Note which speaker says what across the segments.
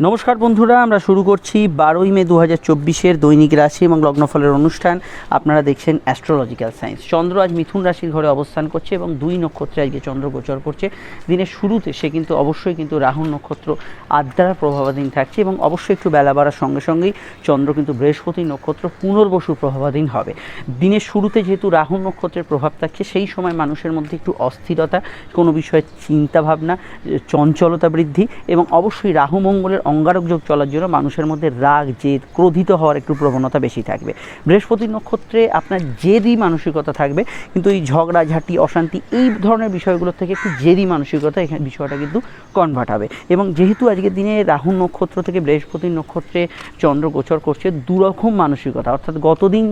Speaker 1: নমস্কার বন্ধুরা, আমরা শুরু করছি 12ই মে 2024-এর দৈনিক রাশি এবং লগ্নফলের অনুষ্ঠান। আপনারা দেখছেন অ্যাস্ট্রোলজিক্যাল সায়েন্স। চন্দ্র আজ মিথুন রাশির ঘরে অবস্থান করছে এবং 2 নক্ষত্রে আজকে চন্দ্র গোচর করছে। দিনের শুরুতে সে কিন্তু অবশ্যই রাহু নক্ষত্র আদ্রার প্রভাবাধীন থাকছে এবং অবশ্যই একটু বেলা বাড়ার সঙ্গে সঙ্গেই চন্দ্র কিন্তু বৃহস্পতি নক্ষত্র পুনর্বসু প্রভাবাধীন হবে। দিনের শুরুতে যেহেতু রাহু নক্ষত্রের প্রভাব থাকছে, সেই সময় মানুষের মধ্যে একটু অস্থিরতা, কোনো বিষয়ে চিন্তাভাবনা, চঞ্চলতা বৃদ্ধি এবং অবশ্যই রাহু মঙ্গলের অঙ্গারক যোগ চলার জন্য মানুষের মধ্যে রাগ, জেদ, ক্রোধিত হওয়ার একটু প্রবণতা বেশি থাকবে। বৃহস্পতি নক্ষত্রে আপনার জেদি মানসিকতা থাকবে, কিন্তু এই ঝগড়া ঝাঁটি, অশান্তি এই ধরনের বিষয়গুলোর থেকে একটু জেদি মানসিকতা এখানে বিষয়টা কিন্তু কনভার্ট হবে। এবং যেহেতু আজকের দিনে রাহু নক্ষত্র থেকে বৃহস্পতি নক্ষত্রে চন্দ্র গোচর করছে, দুরকম মানসিকতা, অর্থাৎ গতদিন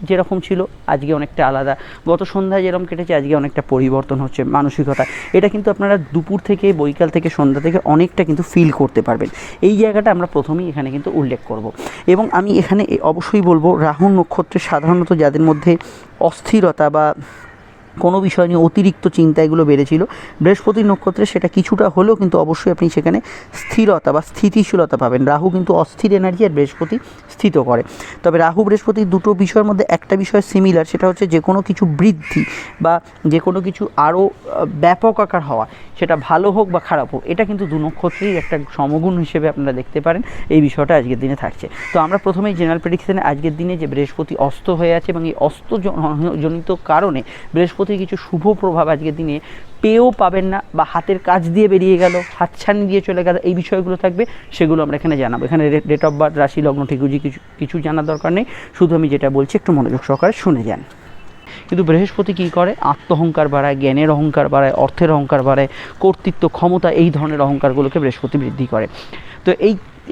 Speaker 1: যেরকম ছিল আজকে অনেকটা আলাদা, গত সন্ধ্যায় যেরকম কেটেছে আজকে অনেকটা পরিবর্তন হচ্ছে মানসিকতা। এটা কিন্তু আপনারা দুপুর থেকে, বৈকাল থেকে, সন্ধ্যা থেকে অনেকটা কিন্তু ফিল করতে পারবেন। এই জায়গাটা আমরা প্রথমেই এখানে কিন্তু উল্লেখ করব। এবং আমি এখানে অবশ্যই বলবো, রাহু নক্ষত্রে সাধারণত যাদের মধ্যে অস্থিরতা বা কোনো বিষয় নিয়ে অতিরিক্ত চিন্তা এগুলো বেড়েছিল, বৃহস্পতি নক্ষত্রে সেটা কিছুটা হলেও কিন্তু অবশ্যই আপনি সেখানে স্থিরতা বা স্থিতিশীলতা পাবেন। রাহু কিন্তু অস্থির এনার্জি আর বৃহস্পতি স্থিত করে। তবে রাহু বৃহস্পতি দুটো বিষয়ের মধ্যে একটা বিষয় সিমিলার, সেটা হচ্ছে যে কোনো কিছু বৃদ্ধি বা যে কোনো কিছু আরও ব্যাপক আকার হওয়া, সেটা ভালো হোক বা খারাপ হোক, এটা কিন্তু দু নক্ষত্রেই একটা সমগুণ হিসেবে আপনারা দেখতে পারেন। এই বিষয়টা আজকের দিনে থাকছে। তো আমরা প্রথমেই জেনারেল প্রেডিকশনে আজকের দিনে যে বৃহস্পতি অস্ত হয়ে আছে এবং এই অস্তজনিত কারণে বৃহস্পতি কিছু শুভ প্রভাব আজকের দিনে পেয়েও পাবেন না, বা হাতের কাজ দিয়ে বেরিয়ে গেল, হাতছানি দিয়ে চলে গেল, এই বিষয়গুলো থাকবে, সেগুলো আমরা এখানে জানাবো। এখানে ডেট অফ বার্থ, রাশি, লগ্ন ঠিক কিছু জানার দরকার নেই, শুধু আমি যেটা বলছি একটু মনোযোগ সহকারে শুনে যান। কিন্তু বৃহস্পতি কী করে? আত্মহংকার বাড়ায়, জ্ঞানের অহংকার বাড়ায়, অর্থের অহংকার বাড়ায়, কর্তৃত্ব, ক্ষমতা, এই ধরনের অহংকারগুলোকে বৃহস্পতি বৃদ্ধি করে। তো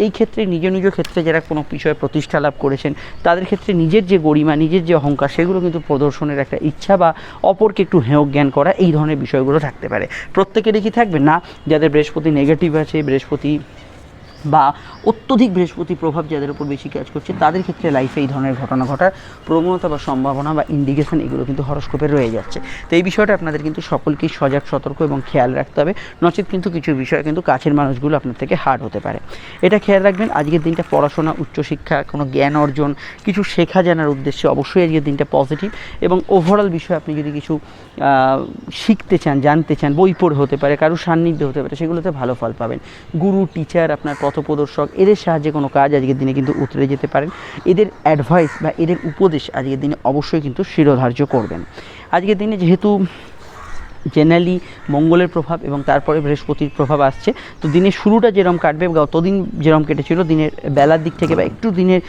Speaker 1: এই ক্ষেত্রে নিজ ক্ষেত্রে যারা কোনো বিষয়ে প্রতিষ্ঠা লাভ করেছেন, তাদের ক্ষেত্রে নিজের যে গরিমা, নিজের যে অহংকার, সেগুলো কিন্তু প্রদর্শনের একটা ইচ্ছা বা অপরকে একটু হেয় জ্ঞান করা, এই ধরনের বিষয়গুলো থাকতে পারে। প্রত্যেকেরই কি থাকবে না? যাদের বৃহস্পতি নেগেটিভ আছে, বৃহস্পতি বা অত্যধিক বৃহস্পতি প্রভাব যাদের উপর বেশি কাজ করছে, তাদের ক্ষেত্রে লাইফে এই ধরনের ঘটনা ঘটার প্রবণতা বা সম্ভাবনা বা ইন্ডিকেশন এগুলো কিন্তু হরস্কোপে রয়ে যাচ্ছে। তো এই বিষয়টা আপনাদের কিন্তু সকলকেই সজাগ, সতর্ক এবং খেয়াল রাখতে হবে, নচেত কিন্তু কিছু বিষয় কিন্তু কাছের মানুষগুলো আপনার থেকে হার্ড হতে পারে। এটা খেয়াল রাখবেন। আজকের দিনটা পড়াশোনা, উচ্চশিক্ষা, কোনো জ্ঞান অর্জন, কিছু শেখা জানার উদ্দেশ্যে অবশ্যই আজকের দিনটা পজিটিভ। এবং ওভারঅল বিষয়ে আপনি যদি কিছু শিখতে চান, জানতে চান, বই পড়ে হতে পারে, কারোর সান্নিধ্যে হতে পারে, সেগুলোতে ভালো ফল পাবেন। গুরু, টিচার, আপনার পথপ্রদর্শক, এদের সাহায্যে কোনো কাজ আজকের দিনে কিন্তু উতরে যেতে পারেন। এদের অ্যাডভাইস বা এদের উপদেশ আজকের দিনে অবশ্যই কিন্তু শিরোধার্য করবেন। আজকের দিনে যেহেতু জেনারেলি মঙ্গলের প্রভাব এবং তারপরে বৃহস্পতির প্রভাব আসছে, তো দিনের শুরুটা যেরকম কাটবে, গতদিন যেরকম কেটেছিল, দিনের বেলার দিক থেকে বা একটু দিনের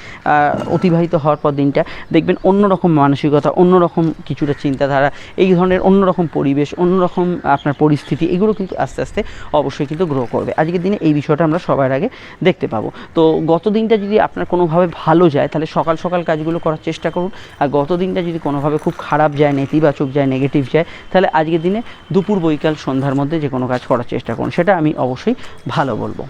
Speaker 1: অতিবাহিত হওয়ার পর দিনটা দেখবেন অন্যরকম মানসিকতা, অন্যরকম কিছুটা চিন্তাধারা, এই ধরনের অন্যরকম পরিবেশ, অন্যরকম আপনার পরিস্থিতি, এগুলো কিন্তু আস্তে আস্তে অবশ্যই কিন্তু গ্রো করবে। আজকের দিনে এই বিষয়টা আমরা সবার আগে দেখতে পাবো। তো গত দিনটা যদি আপনার কোনোভাবে ভালো যায়, তাহলে সকাল সকাল কাজগুলো করার চেষ্টা করুন। আর গত দিনটা যদি কোনোভাবে খুব খারাপ যায়, নেতিবাচক যায়, নেগেটিভ যায়, তাহলে আজকের দিনে দুপুর, বৈকাল, সন্ধ্যার মধ্যে যে কোনো কাজ করার চেষ্টা করুন, সেটা আমি অবশ্যই ভালো বলবো।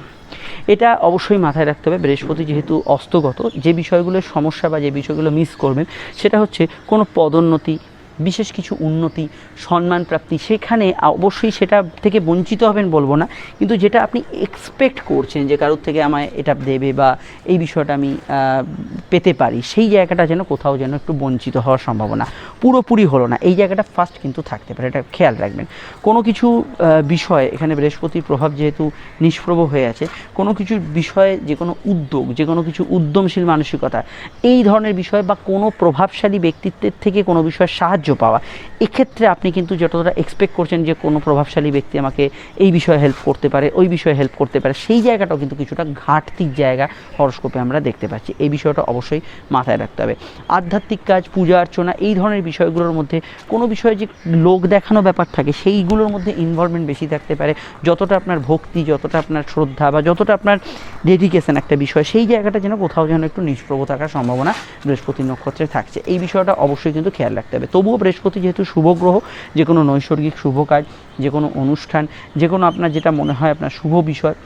Speaker 1: এটা অবশ্যই মাথায় রাখতে হবে, বৃহস্পতি যেহেতু অস্তগত, যে বিষয়গুলোর সমস্যা বা যে বিষয়গুলো মিস করবেন, সেটা হচ্ছে কোনো পদোন্নতি, বিশেষ কিছু উন্নতি, সম্মান প্রাপ্তি, সেখানে অবশ্যই সেটা থেকে বঞ্চিত হবেন বলবো না, কিন্তু যেটা আপনি এক্সপেক্ট করছেন যে কারোর থেকে আমায় এটা দেবে বা এই বিষয়টা আমি পেতে পারি, সেই জায়গাটা যেন কোথাও যেন একটু বঞ্চিত হওয়ার সম্ভাবনা পুরোপুরি হলো না, এই জায়গাটা ফার্স্ট কিন্তু থাকতে পারে, এটা খেয়াল রাখবেন। কোনো কিছু বিষয়ে এখানে বৃহস্পতির প্রভাব যেহেতু নিষ্প্রভ হয়ে আছে, কোনো কিছু বিষয়ে যে কোনো উদ্যোগ, যে কোনো কিছু উদ্যমশীল মানসিকতা, এই ধরনের বিষয় বা কোনো প্রভাবশালী ব্যক্তিত্বের থেকে কোনো বিষয়ে সাহায্য পাওয়া, এক্ষেত্রে আপনি কিন্তু যতটা এক্সপেক্ট করছেন যে কোনো প্রভাবশালী ব্যক্তি আমাকে এই বিষয়ে হেল্প করতে পারে, ওই বিষয়ে হেল্প করতে পারে, সেই জায়গাটাও কিন্তু কিছুটা ঘাটতির জায়গা হরস্কোপে আমরা দেখতে পাচ্ছি। এই বিষয়টা অবশ্যই মাথায় রাখতে হবে। আধ্যাত্মিক কাজ, পূজা অর্চনা, এই ধরনের বিষয়গুলোর মধ্যে কোনো বিষয়ে যে লোক দেখানো ব্যাপার থাকে, সেইগুলোর মধ্যে ইনভলভমেন্ট বেশি থাকতে পারে। যতটা আপনার ভক্তি, যতটা আপনার শ্রদ্ধা বা যতটা আপনার ডেডিকেশন একটা বিষয়, সেই জায়গাটা যেন কোথাও যেন একটু নিষ্প্রভ থাকার সম্ভাবনা বৃহস্পতি নক্ষত্রে থাকছে। এই বিষয়টা অবশ্যই কিন্তু খেয়াল রাখতে হবে। তবুও বৃহস্পতি যেহেতু শুভ গ্রহ, যে কোনো নৈসর্গিক শুভ কাজ, যে কোনো অনুষ্ঠান, যে কোনো আপনার যেটা মনে হয় আপনার শুভ বিষয়,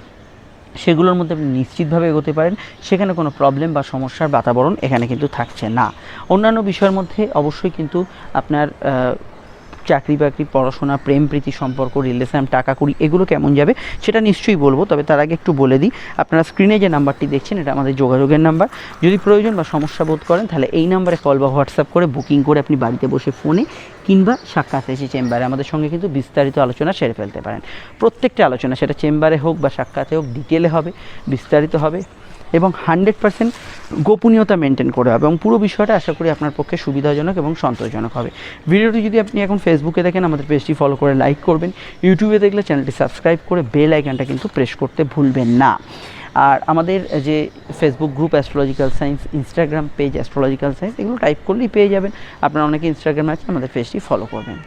Speaker 1: সেগুলোর মধ্যে আপনি নিশ্চিতভাবে এগোতে পারেন। সেখানে কোনো প্রবলেম বা সমস্যার বাতাবরণ এখানে কিন্তু থাকছে না। অন্যান্য বিষয়ের মধ্যে অবশ্যই কিন্তু আপনার চাকরি বাকরি, পড়াশোনা, প্রেম প্রীতি সম্পর্ক, রিলেশন, টাকা কড়ি এগুলো কেমন যাবে সেটা নিশ্চয়ই বলবো। তবে তার আগে একটু বলে দিই, আপনারা স্ক্রিনে যে নাম্বারটি দেখছেন এটা আমাদের যোগাযোগের নাম্বার। যদি প্রয়োজন বা সমস্যা বোধ করেন তাহলে এই নাম্বারে কল বা হোয়াটসঅ্যাপ করে বুকিং করে আপনি বাড়িতে বসে ফোনে কিংবা সাক্ষাৎ এসে চেম্বারে আমাদের সঙ্গে কিন্তু বিস্তারিত আলোচনা সেরে ফেলতে পারেন। প্রত্যেকটা আলোচনা সেটা চেম্বারে হোক বা সাক্ষাতে হোক ডিটেলে হবে, বিস্তারিত হবে এবং 100% গোপনীয়তা মেনটেন করে হবে এবং পুরো বিষয়টা আশা করি আপনার পক্ষে সুবিধাজনক এবং সন্তোষজনক হবে। ভিডিওটি যদি আপনি এখন ফেসবুকে দেখেন আমাদের পেজটি ফলো করে লাইক করবেন, ইউটিউবে দেখলে চ্যানেলটি সাবস্ক্রাইব করে বেল আইকনটা কিন্তু প্রেস করতে ভুলবেন না। আর আমাদের যে Facebook group astrological science, Instagram page astrological science, এগুলো টাইপ করলেই পেয়ে যাবেন। আপনারা অনেকে ইনস্টাগ্রামে আছেন, আমাদের পেজটি ফলো করবেন।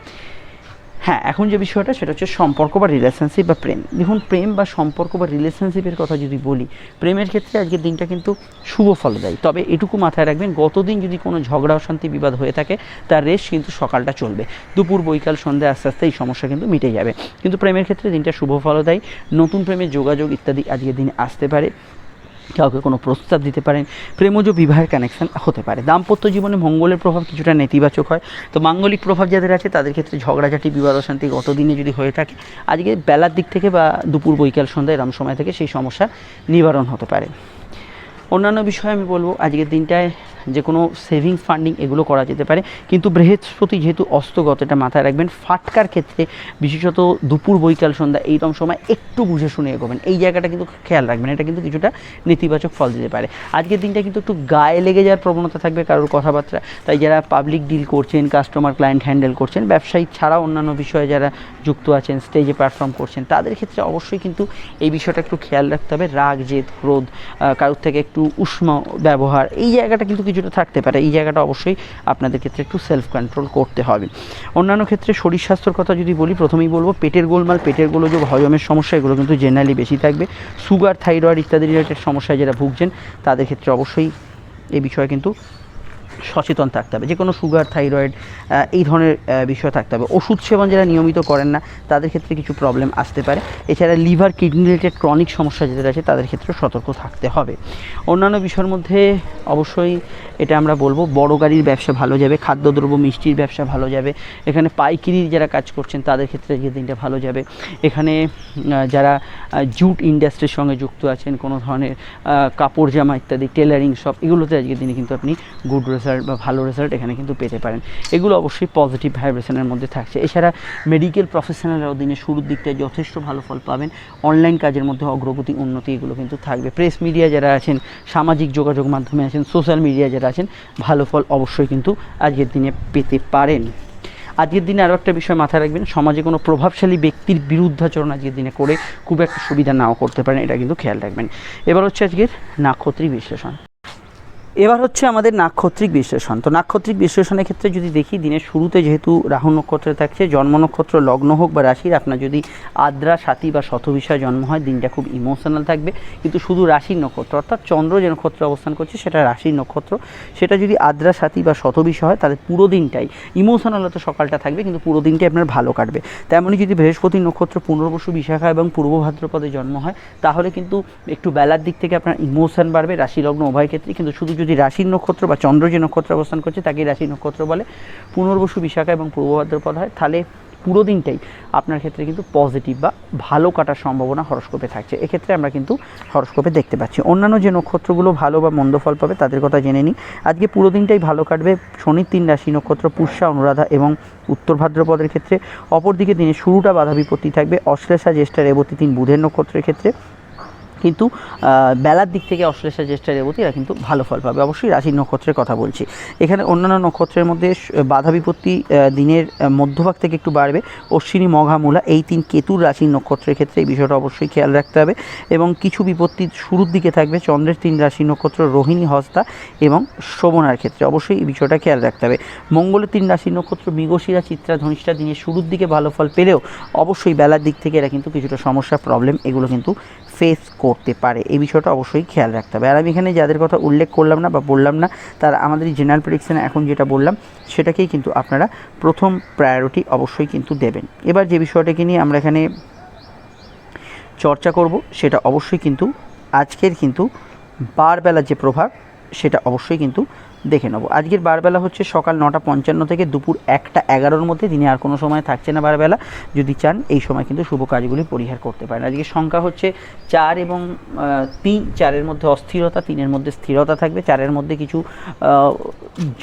Speaker 1: হ্যাঁ, এখন যে বিষয়টা সেটা হচ্ছে সম্পর্ক বা রিলেশনশিপ বা প্রেম। দেখুন, প্রেম বা সম্পর্ক বা রিলেশনশিপের কথা যদি বলি, প্রেমের ক্ষেত্রে আজকের দিনটা কিন্তু শুভ ফল দেয়। তবে এটুকু মাথায় রাখবেন, গতদিন যদি কোনো ঝগড়া অশান্তি বিবাদ হয়ে থাকে তার রেশ কিন্তু সকালটা চলবে, দুপুর বৈকাল সন্ধ্যা আস্তে আস্তে এই সমস্যা কিন্তু মিটে যাবে। কিন্তু প্রেমের ক্ষেত্রে দিনটা শুভ ফল দেয়, নতুন প্রেমের যোগাযোগ ইত্যাদি আজকের দিনে আসতে পারে, কাউকে কোনো প্রস্তাব দিতে পারেন, প্রেমজ বিবাহের কানেকশান হতে পারে। দাম্পত্য জীবনে মঙ্গলের প্রভাব কিছুটা নেতিবাচক হয়। তো মাঙ্গলিক প্রভাব যাদের আছে তাদের ক্ষেত্রে ঝগড়াঝাটি, বিবাদ অশান্তি গত দিনে যদি হয়ে থাকে, আজকে বেলার দিক থেকে বা দুপুর বৈকাল সন্ধ্যা এরম সময় থেকে সেই সমস্যা নিবারণ হতে পারে। অন্যান্য বিষয়ে আমি বলবো, আজকের দিনটায় যে কোনো সেভিংস ফান্ডিং এগুলো করা যেতে পারে, কিন্তু বৃহস্পতি যেহেতু অস্তগত, এটা মাথায় রাখবেন। ফাটকার ক্ষেত্রে বিশেষত দুপুর বৈকাল সন্ধ্যা এইরকম সময় একটু বুঝে শুনে এগোবেন, এই জায়গাটা কিন্তু খেয়াল রাখবেন, এটা কিন্তু কিছুটা নেতিবাচক ফল দিতে পারে। আজকের দিনটা কিন্তু একটু গায়ে লেগে যাওয়ার প্রবণতা থাকবে কারোর কথাবার্তা, তাই যারা পাবলিক ডিল করছেন, কাস্টমার ক্লায়েন্ট হ্যান্ডেল করছেন, ব্যবসায়ী ছাড়াও অন্যান্য বিষয়ে যারা যুক্ত আছেন, স্টেজে পারফর্ম করছেন, তাদের ক্ষেত্রে অবশ্যই কিন্তু এই বিষয়টা একটু খেয়াল রাখতে হবে। রাগ, জেদ, ক্রোধ, কারোর থেকে একটু উষ্ণ ব্যবহার, এই জায়গাটা কিন্তু কিছুটা থাকতে পারে। এই জায়গাটা অবশ্যই আপনাদের ক্ষেত্রে একটু সেলফ কন্ট্রোল করতে হবে। অন্যান্য ক্ষেত্রে শরীর স্বাস্থ্যর কথা যদি বলি, প্রথমেই বলবো পেটের গোলমাল, পেটের গোলযোগ, হজমের সমস্যা এগুলো কিন্তু জেনারেলি বেশি থাকবে। সুগার, থাইরয়েড ইত্যাদি রিলেটেড সমস্যায় যারা ভুগছেন তাদের ক্ষেত্রে অবশ্যই এই বিষয়ে কিন্তু সচেতন থাকতে হবে। যে কোনো সুগার, থাইরয়েড এই ধরনের বিষয় থাকতে হবে। ওষুধ সেবন যারা নিয়মিত করেন না তাদের ক্ষেত্রে কিছু প্রবলেম আসতে পারে। এছাড়া লিভার, কিডনি রিলেটেড ক্রনিক সমস্যা যাদের আছে তাদের ক্ষেত্রে সতর্ক থাকতে হবে। অন্যান্য বিষয়ের মধ্যে অবশ্যই এটা আমরা বলবো, বড় গাড়ির ব্যবসা ভালো যাবে, খাদ্যদ্রব্য মিষ্টির ব্যবসা ভালো যাবে। এখানে পাইকারি যারা কাজ করছেন তাদের ক্ষেত্রে আজকের দিনটা ভালো যাবে। এখানে যারা জুট ইন্ডাস্ট্রির সঙ্গে যুক্ত আছেন, কোনো ধরনের কাপড় জামা ইত্যাদি, টেলারিং শপ, এগুলোতে আজকের দিনে কিন্তু আপনি গুড রেজাল্ট বা ভালো রেজাল্ট এখানে কিন্তু পেতে পারেন। এগুলো অবশ্যই পজিটিভ ভাইব্রেশনের মধ্যে থাকছে। এছাড়া মেডিকেল প্রফেশনালরাও দিনের শুরুর দিকটায় যথেষ্ট ভালো ফল পাবেন। অনলাইন কাজের মধ্যে অগ্রগতি, উন্নতি এগুলো কিন্তু থাকবে। প্রেস মিডিয়া যারা আছেন, সামাজিক যোগাযোগ মাধ্যমে আছেন, সোশ্যাল মিডিয়া যারা আছেন, ভালো ফল অবশ্যই কিন্তু আজকের দিনে পেতে পারেন। আজকের দিনে আরও একটা বিষয় মাথায় রাখবেন, সমাজে কোনো প্রভাবশালী ব্যক্তির বিরুদ্ধাচরণ আজকের দিনে করে খুব একটা সুবিধা নাও করতে পারেন, এটা কিন্তু খেয়াল রাখবেন। এবার হচ্ছে আজকের নাক্ষত্রিক বিশ্লেষণ। এবার হচ্ছে আমাদের নাক্ষত্রিক বিশ্লেষণ। তো নাক্ষত্রিক বিশ্লেষণের ক্ষেত্রে যদি দেখি, দিনের শুরুতে যেহেতু রাহু নক্ষত্রে থাকছে, জন্ম নক্ষত্র লগ্ন হোক বা রাশির, আপনার যদি আদ্রা, সাথী বা শতভিষায় জন্ম হয়, দিনটা খুব ইমোশনাল থাকবে। কিন্তু শুধু রাশির নক্ষত্র, অর্থাৎ চন্দ্র যে নক্ষত্রে অবস্থান করছে সেটা রাশির নক্ষত্র, সেটা যদি আদ্রা, সাথী বা শতভিষা হয় তাহলে পুরো দিনটাই ইমোশনাল, হয়তো সকালটা থাকবে কিন্তু পুরো দিনটাই আপনার ভালো কাটবে। তেমনই যদি বৃহস্পতি নক্ষত্র পুনর্বসু, বিশাখা এবং পূর্ব ভাদ্রপদে জন্ম হয় তাহলে কিন্তু একটু বেলার দিক থেকে আপনার ইমোশন বাড়বে, রাশি লগ্ন উভয় ক্ষেত্রে। কিন্তু শুধু যদি রাশির নক্ষত্র বা চন্দ্র যে নক্ষত্রে অবস্থান করছে তাকেই রাশি নক্ষত্র বলে, পুনর্বসু, বিশাখা এবং পূর্ব ভাদ্রপদ হয়, তাহলে পুরো দিনটাই আপনার ক্ষেত্রে কিন্তু পজিটিভ বা ভালো কাটার সম্ভাবনা হরস্কোপে থাকছে। এক্ষেত্রে আমরা কিন্তু হরস্কোপে দেখতে পাচ্ছি। অন্যান্য যে নক্ষত্রগুলো ভালো বা মন্দ ফল পাবে তাদের কথা জেনে নিই। আজকে পুরো দিনটাই ভালো কাটবে শনির 3 রাশি নক্ষত্র পুষ্যা, অনুরাধা এবং উত্তর ভাদ্রপদের ক্ষেত্রে। অপরদিকে দিনের শুরুটা বাধা বিপত্তি থাকবে অশ্লেষা, জ্যেষ্ঠা, রেবতী 3 বুধের নক্ষত্রের ক্ষেত্রে। কিন্তু বেলার দিক থেকে অশ্লেষা, জ্যেষ্ঠা, রেবতী এরা কিন্তু ভালো ফল পাবে। অবশ্যই রাশির নক্ষত্রের কথা বলছি। এখানে অন্যান্য নক্ষত্রের মধ্যে বাধা বিপত্তি দিনের মধ্যভাগ থেকে একটু বাড়বে। অশ্বিনী, মঘা, মূলা এই 3 কেতুর রাশির নক্ষত্রের ক্ষেত্রে এই বিষয়টা অবশ্যই খেয়াল রাখতে হবে। এবং কিছু বিপত্তি শুরুর দিকে থাকবে চন্দ্রের 3 রাশির নক্ষত্র রোহিণী, হস্তা এবং শ্রবণার ক্ষেত্রে, অবশ্যই এই বিষয়টা খেয়াল রাখতে হবে। মঙ্গলের 3 রাশির নক্ষত্র মৃগশিরা, চিত্রা, ধনিষ্ঠা দিনের শুরুর দিকে ভালো ফল পেলেও অবশ্যই বেলার দিক থেকে এরা কিন্তু কিছুটা সমস্যা, প্রবলেম এগুলো কিন্তু ফেস করতে পারে। এই বিষয়টা অবশ্যই খেয়াল রাখতে হবে। আর আমি এখানে যাদের কথা উল্লেখ করলাম না বা বললাম না, তারা আমাদের এই জেনারেল প্রেডিকশানে এখন যেটা বললাম সেটাকেই কিন্তু আপনারা প্রথম প্রায়োরিটি অবশ্যই কিন্তু দেবেন। এবার যে বিষয়টাকে নিয়ে আমরা এখানে চর্চা করব সেটা অবশ্যই কিন্তু আজকের কিন্তু বারবেলার যে প্রভাব সেটা অবশ্যই কিন্তু দেখে নেবো। আজকের বারবেলা হচ্ছে সকাল 9:55 থেকে দুপুর 1:11-র মধ্যে, দিনে আর কোনো সময় থাকছে না বারবেলা। যদি চান এই সময় কিন্তু শুভ কাজগুলি পরিহার করতে পারেন। আজকের সংখ্যা হচ্ছে 4 এবং 3। 4-এর মধ্যে অস্থিরতা, 3-এর মধ্যে স্থিরতা থাকবে। 4-এর মধ্যে কিছু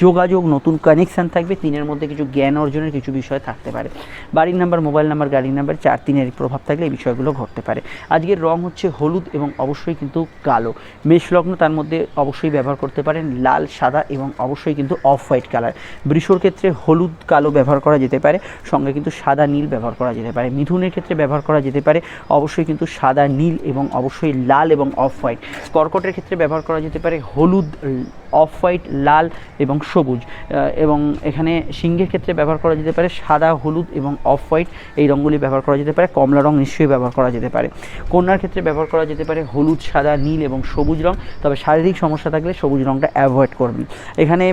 Speaker 1: যোগাযোগ, নতুন কানেকশান থাকবে। 3-এর মধ্যে কিছু জ্ঞান অর্জনের কিছু বিষয় থাকতে পারে। বাড়ির নাম্বার, মোবাইল নাম্বার, গাড়ির নাম্বার 4, 3-এর প্রভাব থাকলে এই বিষয়গুলো ঘটতে পারে। আজকের রং হচ্ছে হলুদ এবং অবশ্যই কিন্তু কালো। মেষ লগ্ন, তার মধ্যে অবশ্যই ব্যবহার করতে পারেন লাল, সাদা এবং অবশ্যই কিন্তু অফ হোয়াইট কালার। বৃষর ক্ষেত্রে হলুদ, কালো ব্যবহার করা যেতে পারে, সঙ্গে কিন্তু সাদা, নীল ব্যবহার করা যেতে পারে। মিথুনের ক্ষেত্রে ব্যবহার করা যেতে পারে অবশ্যই কিন্তু সাদা, নীল এবং অবশ্যই লাল এবং অফ হোয়াইট। কর্কটের ক্ষেত্রে ব্যবহার করা যেতে পারে হলুদ, অফ হোয়াইট, লাল এবং সবুজ। এবং এখানে সিংহের ক্ষেত্রে ব্যবহার করা যেতে পারে সাদা, হলুদ এবং অফ হোয়াইট, এই রঙগুলি ব্যবহার করা যেতে পারে। কমলা রং নিশ্চয়ই ব্যবহার করা যেতে পারে। কন্যার ক্ষেত্রে ব্যবহার করা যেতে পারে হলুদ, সাদা, নীল এবং সবুজ রং, তবে শারীরিক সমস্যা থাকলে সবুজ রংটা অ্যাভয়েড করবেন। এখানে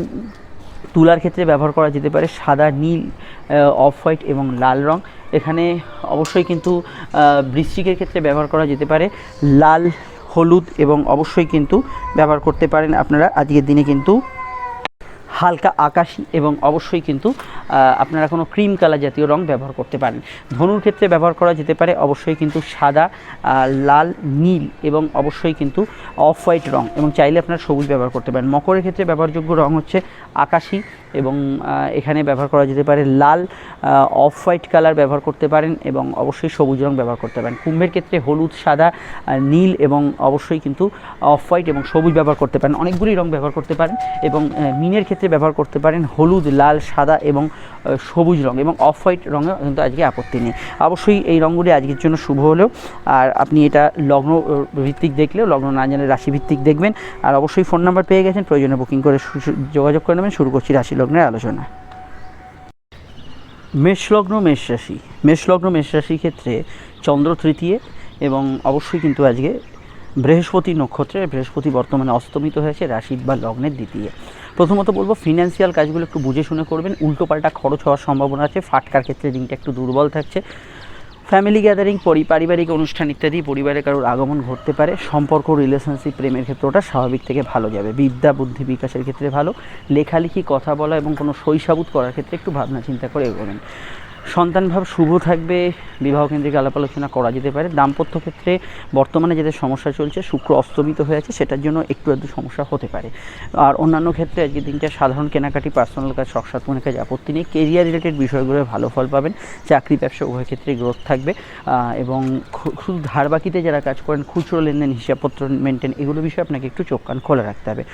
Speaker 1: তুলার ক্ষেত্রে ব্যবহার করা যেতে পারে সাদা, নীল, অফ হোয়াইট এবং লাল রং। এখানে অবশ্যই কিন্তু বৃশ্চিকের ক্ষেত্রে ব্যবহার করা যেতে পারে লাল, হলুদ এবং অবশ্যই কিন্তু ব্যবহার করতে পারেন আপনারা আজকের দিনে কিন্তু হালকা আকাশি এবং অবশ্যই কিন্তু আপনারা কোনো ক্রিম কালার জাতীয় রং ব্যবহার করতে পারেন। ধনুর ক্ষেত্রে ব্যবহার করা যেতে পারে অবশ্যই কিন্তু সাদা, লাল, নীল এবং অবশ্যই কিন্তু অফ হোয়াইট রং, এবং চাইলে আপনারা সবুজ ব্যবহার করতে পারেন। মকরের ক্ষেত্রে ব্যবহারযোগ্য রং হচ্ছে আকাশি এবং এখানে ব্যবহার করা যেতে পারে লাল, অফ হোয়াইট কালার ব্যবহার করতে পারেন এবং অবশ্যই সবুজ রং ব্যবহার করতে পারেন। কুম্ভের ক্ষেত্রে হলুদ, সাদা, নীল এবং অবশ্যই কিন্তু অফ হোয়াইট এবং সবুজ ব্যবহার করতে পারেন। অনেকগুলি রং ব্যবহার করতে পারেন। এবং মীনের ক্ষেত্রে ব্যবহার করতে পারেন হলুদ, লাল, সাদা এবং সবুজ রং এবং অফ হোয়াইট রঙে কিন্তু আজকে আপত্তি নেই। অবশ্যই এই রঙগুলি আজকের জন্য শুভ হলেও, আর আপনি এটা লগ্ন ভিত্তিক দেখলেও, লগ্ন না জানলে রাশি ভিত্তিক দেখবেন। আর অবশ্যই ফোন নাম্বার পেয়ে গেছেন, প্রয়োজনে বুকিং করে যোগাযোগ করে নেবেন। শুরু করছি রাশি লগ্নের আলোচনা। মেষলগ্ন, মেষ রাশি। মেষলগ্ন, মেষ রাশির ক্ষেত্রে চন্দ্র তৃতীয় এবং অবশ্যই কিন্তু আজকে বৃহস্পতি নক্ষত্রে, বৃহস্পতি বর্তমানে অস্তমিত হয়েছে রাশি বা লগ্নের দ্বিতীয়। প্রথমত বলবো ফিনান্সিয়াল কাজগুলো একটু বুঝে শুনে করবেন। উল্টোপাল্টা খরচ হওয়ার সম্ভাবনা আছে। ফাটকার ক্ষেত্রে দিনটা একটু দুর্বল থাকছে। ফ্যামিলি গ্যাদারিং, পারিবারিক অনুষ্ঠান ইত্যাদি, পরিবারে কারোর আগমন ঘটতে পারে। সম্পর্ক, রিলেশনশিপ, প্রেমের ক্ষেত্রে ওটা স্বাভাবিক থেকে ভালো যাবে। বিদ্যা বুদ্ধি বিকাশের ক্ষেত্রে ভালো। লেখালেখি, কথা বলা এবং কোনো শৈশাবুত করার ক্ষেত্রে একটু ভাবনা চিন্তা করে এগোবেন। সন্তান ভাব শুভ থাকবে। বিবাহ কেন্দ্রিক আলাপ আলোচনা করা যেতে পারে। দাম্পত্য ক্ষেত্রে বর্তমানে যেটা সমস্যা চলছে, শুক্র অস্তমিত হয়ে আছে, সেটার জন্য একটু সমস্যা হতে পারে। আর অন্যান্য ক্ষেত্রে আজকের দিনটা সাধারণ কেনাকাটি, পার্সোনাল কাজ, শখ সাধনের কাজ আপত্তি নেই। কেরিয়ার রিলেটেড বিষয়গুলো ভালো ফল পাবেন। চাকরি, ব্যবসা উভয় ক্ষেত্রে গ্রোথ থাকবে। এবং শুধু ধার বাকিতে যারা কাজ করেন, খুচরো লেনদেন, হিসাবপত্র মেনটেন, এগুলো বিষয়ে আপনাকে একটু চোখ কান খোলা রাখতে হবে।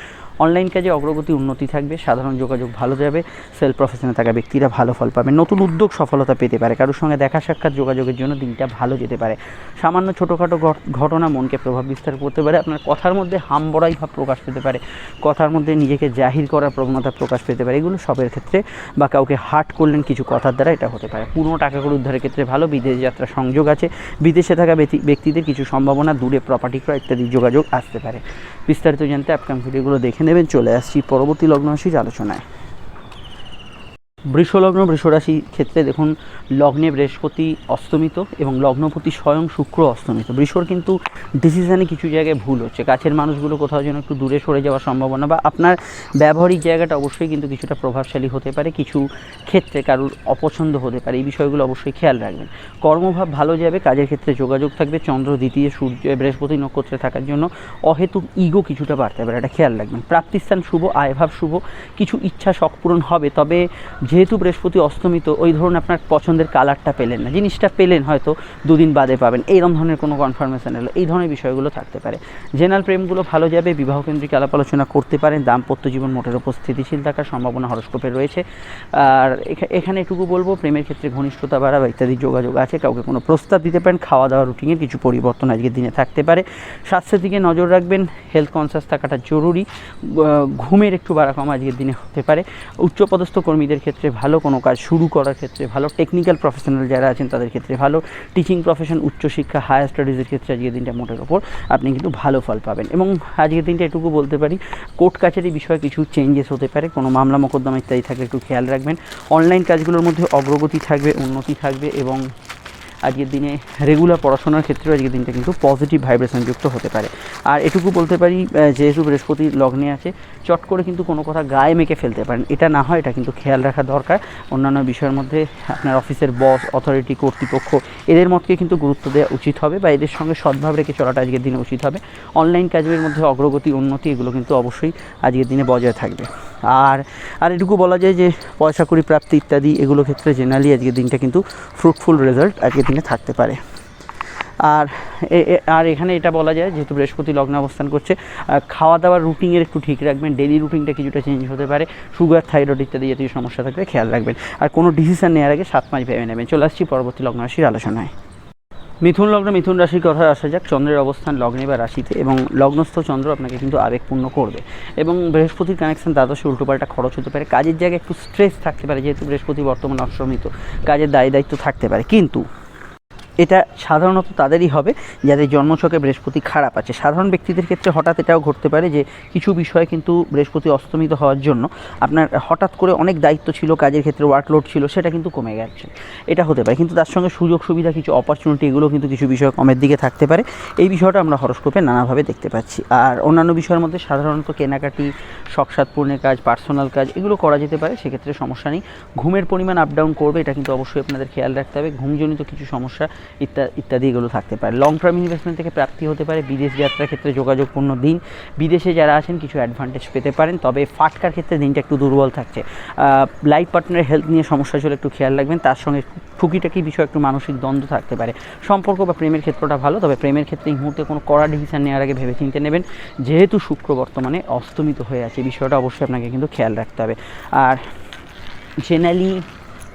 Speaker 1: অনলাইন কাজে অগ্রগতি, উন্নতি থাকবে। সাধারণ যোগাযোগ ভালো যাবে। সেলফ প্রফেশনে থাকা ব্যক্তিরা ভালো ফল পাবেন। নতুন উদ্যোগ সফলতা পেতে পারে। কারোর সঙ্গে দেখা সাক্ষাৎ, যোগাযোগের জন্য দিনটা ভালো যেতে পারে। সামান্য ছোটোখাটো ঘটনা মনকে প্রভাব বিস্তার করতে পারে। আপনার কথার মধ্যে হামবড়াই ভাব প্রকাশ পেতে পারে। কথার মধ্যে নিজেকে জাহির করার প্রবণতা প্রকাশ পেতে পারে। এগুলো সবের ক্ষেত্রে, বা কাউকে হার্ট করলেন কিছু কথার দ্বারা, এটা হতে পারে। পুরনো টাকাগুলো উদ্ধারের ক্ষেত্রে ভালো। বিদেশ যাত্রার সংযোগ আছে। বিদেশে থাকা ব্যক্তিদের কিছু সম্ভাবনা, দূরে প্রপার্টি ক্রয় ইত্যাদি যোগাযোগ আসতে পারে। বিস্তারিত জানতে আপকামিং ভিডিওগুলো দেখে নেবেন। চলে আসছি পরবর্তী লগ্ন রাশির আলোচনায়। বৃষলগ্ন, বৃষরাশির ক্ষেত্রে দেখুন লগ্নে বৃহস্পতি অস্তমিত এবং লগ্নপতি স্বয়ং শুক্র অস্তমিত। বৃষর কিন্তু ডিসিশানে কিছু জায়গায় ভুল হচ্ছে। কাছের মানুষগুলো কোথাও যেন একটু দূরে সরে যাওয়ার সম্ভাবনা, বা আপনার ব্যবহারিক জায়গাটা অবশ্যই কিন্তু কিছুটা প্রভাবশালী হতে পারে। কিছু ক্ষেত্রে কারোর অপছন্দ হতে পারে। এই বিষয়গুলো অবশ্যই খেয়াল রাখবেন। কর্মভাব ভালো যাবে। কাজের ক্ষেত্রে যোগাযোগ থাকবে। চন্দ্র দ্বিতীয়, সূর্য বৃহস্পতি নক্ষত্রে থাকার জন্য অহেতুক ইগো কিছুটা বাড়তে পারে, এটা খেয়াল রাখবেন। প্রাপ্তিস্থান শুভ, আয়ভাব শুভ। কিছু ইচ্ছা শখ পূরণ হবে। তবে যেহেতু বৃহস্পতি অস্তমিত, ওই ধরুন আপনার পছন্দের কালারটা পেলেন না, জিনিসটা পেলেন হয়তো দুদিন বাদে পাবেন, এইরকম ধরনের কোনো কনফার্মেশন এলো, এই ধরনের বিষয়গুলো থাকতে পারে। জেনারেল প্রেমগুলো ভালো যাবে। বিবাহ কেন্দ্রিক আলাপ আলোচনা করতে পারেন। দাম্পত্য জীবন মোটের উপর স্থিতিশীল থাকার সম্ভাবনা হরস্কোপে রয়েছে। আর এখানে এটুকু বলবো, প্রেমের ক্ষেত্রে ঘনিষ্ঠতা বাড়া বা ইত্যাদি যোগাযোগ আছে। কাউকে কোনো প্রস্তাব দিতে পারেন। খাওয়া দাওয়া রুটিনের কিছু পরিবর্তন আজকের দিনে থাকতে পারে। স্বাস্থ্যের দিকে নজর রাখবেন। হেলথ কনসিয়াস থাকাটা জরুরি। ঘুমের একটু বাড়া কম আজকের দিনে হতে পারে। উচ্চপদস্থ কর্মীদের ক্ষেত্রে ভালো। কোনো কাজ শুরু করার ক্ষেত্রে ভালো। টেকনিক্যাল প্রফেশনাল যারা আছেন তাদের ক্ষেত্রে ভালো। টিচিং প্রফেশন, উচ্চশিক্ষা, হায়ার স্টাডিজের ক্ষেত্রে আজকের দিনটা মোটের ওপর আপনি কিন্তু ভালো ফল পাবেন। এবং আজকের দিনটা এটুকু বলতে পারি, কোর্ট কাছারি বিষয়ে কিছু চেঞ্জেস হতে পারে। কোনো মামলা মোকদ্দমা ইত্যাদি থাকলে একটু খেয়াল রাখবেন। অনলাইন কাজগুলোর মধ্যে অগ্রগতি থাকবে, উন্নতি থাকবে এবং আজকের দিনে রেগুলার পড়াশোনার ক্ষেত্রেও আজকের দিনটা কিন্তু পজিটিভ ভাইব্রেশন যুক্ত হতে পারে। আর এটুকু বলতে পারি, যেহেতু বৃহস্পতি লগ্নে আছে, চট করে কিন্তু কোনো কথা গায়ে মেখে ফেলতে পারেন, এটা না হয় এটা কিন্তু খেয়াল রাখা দরকার। অন্যান্য বিষয়ের মধ্যে আপনার অফিসের বস, অথরিটি, কর্তৃপক্ষ এদের মতকে কিন্তু গুরুত্ব দেওয়া উচিত হবে, বা এদের সঙ্গে সদ্ভাব রেখে চলাটা আজকের দিনে উচিত হবে। অনলাইন কাজের মধ্যে অগ্রগতি, উন্নতি এগুলো কিন্তু অবশ্যই আজকের দিনে বজায় থাকবে। আর এটুকু বলা যায় যে পয়সা কড়ি প্রাপ্তি ইত্যাদি এগুলো ক্ষেত্রে জেনারেলি আজকের দিনটা কিন্তু ফ্রুটফুল রেজাল্ট আজকের দিনে থাকতে পারে। আর এখানে এটা বলা যায়, যেহেতু বৃহস্পতি লগ্নে অবস্থান করছে, খাওয়া দাওয়ার রুটিনের একটু ঠিক রাখবেন, ডেলি রুটিনটা কিছুটা চেঞ্জ হতে পারে, সুগার, থাইরয়েড ইত্যাদি জাতীয় সমস্যা থাকলে খেয়াল রাখবেন। আর কোনো ডিসিশন নেওয়ার আগে 7 মাস ভেবে নেবেন। চলে আসছি পরবর্তী লগ্ন রাশির আলোচনায়। মিথুন লগ্ন, মিথুন রাশির কথা আসা যাক। চন্দ্রের অবস্থান লগ্নে বা রাশিতে, এবং লগ্নস্থ চন্দ্র আপনাকে কিন্তু আবেগপূর্ণ করবে, এবং বৃহস্পতির কানেকশন দ্বাদশে উল্টোপাল্টা খরচ হতে পারে, কাজের জায়গায় একটু স্ট্রেস থাকতে পারে, যেহেতু বৃহস্পতি বর্তমানে অশ্রমিত, কাজের দায়িত্ব থাকতে পারে। কিন্তু এটা সাধারণত তাদেরই হবে যাদের জন্মছকে বৃহস্পতি খারাপ আছে। সাধারণ ব্যক্তিদের ক্ষেত্রে হঠাৎ এটাও ঘটতে পারে যে কিছু বিষয়ে কিন্তু বৃহস্পতি অস্তমিত হওয়ার জন্য আপনার হঠাৎ করে অনেক দায়িত্ব ছিল, কাজের ক্ষেত্রে ওয়ার্কলোড ছিল, সেটা কিন্তু কমে গেছে, এটা হতে পারে। কিন্তু তার সঙ্গে সুযোগ সুবিধা, কিছু অপরচুনিটি এগুলো কিন্তু কিছু বিষয় কমের দিকে থাকতে পারে। এই বিষয়টা আমরা হরস্কোপে নানাভাবে দেখতে পাচ্ছি। আর অন্যান্য বিষয়ের মধ্যে সাধারণত কেনাকাটি, শখসাদ পূর্ণের কাজ, পার্সোনাল কাজ এগুলো করা যেতে পারে, সেক্ষেত্রে সমস্যা নেই। ঘুমের পরিমাণ আপ ডাউন করবে, এটা কিন্তু অবশ্যই আপনাদের খেয়াল রাখতে হবে। ঘুমজনিত কিছু সমস্যা ইত্যাদি এগুলো থাকতে পারে। লং টার্ম ইনভেস্টমেন্ট থেকে প্রাপ্তি হতে পারে। বিদেশ যাত্রার ক্ষেত্রে যোগাযোগপূর্ণ দিন, বিদেশে যারা আছেন কিছু অ্যাডভান্টেজ পেতে পারেন, তবে ফাটকার ক্ষেত্রে দিনটা একটু দুর্বল থাকছে। লাইফ পার্টনারের হেলথ নিয়ে সমস্যা চলে একটু খেয়াল রাখবেন। তার সঙ্গে টুকিটাকি বিষয় একটু মানসিক দ্বন্দ্ব থাকতে পারে। সম্পর্ক বা প্রেমের ক্ষেত্রটা ভালো, তবে প্রেমের ক্ষেত্রে এই মুহূর্তে কোনো কড়া ডিসিশন নেওয়ার আগে ভেবে চিন্তে নেবেন, যেহেতু শুক্র বর্তমানে অস্তমিত হয়ে আছে, বিষয়টা অবশ্যই আপনাকে কিন্তু খেয়াল রাখতে হবে। আর জেনারেলি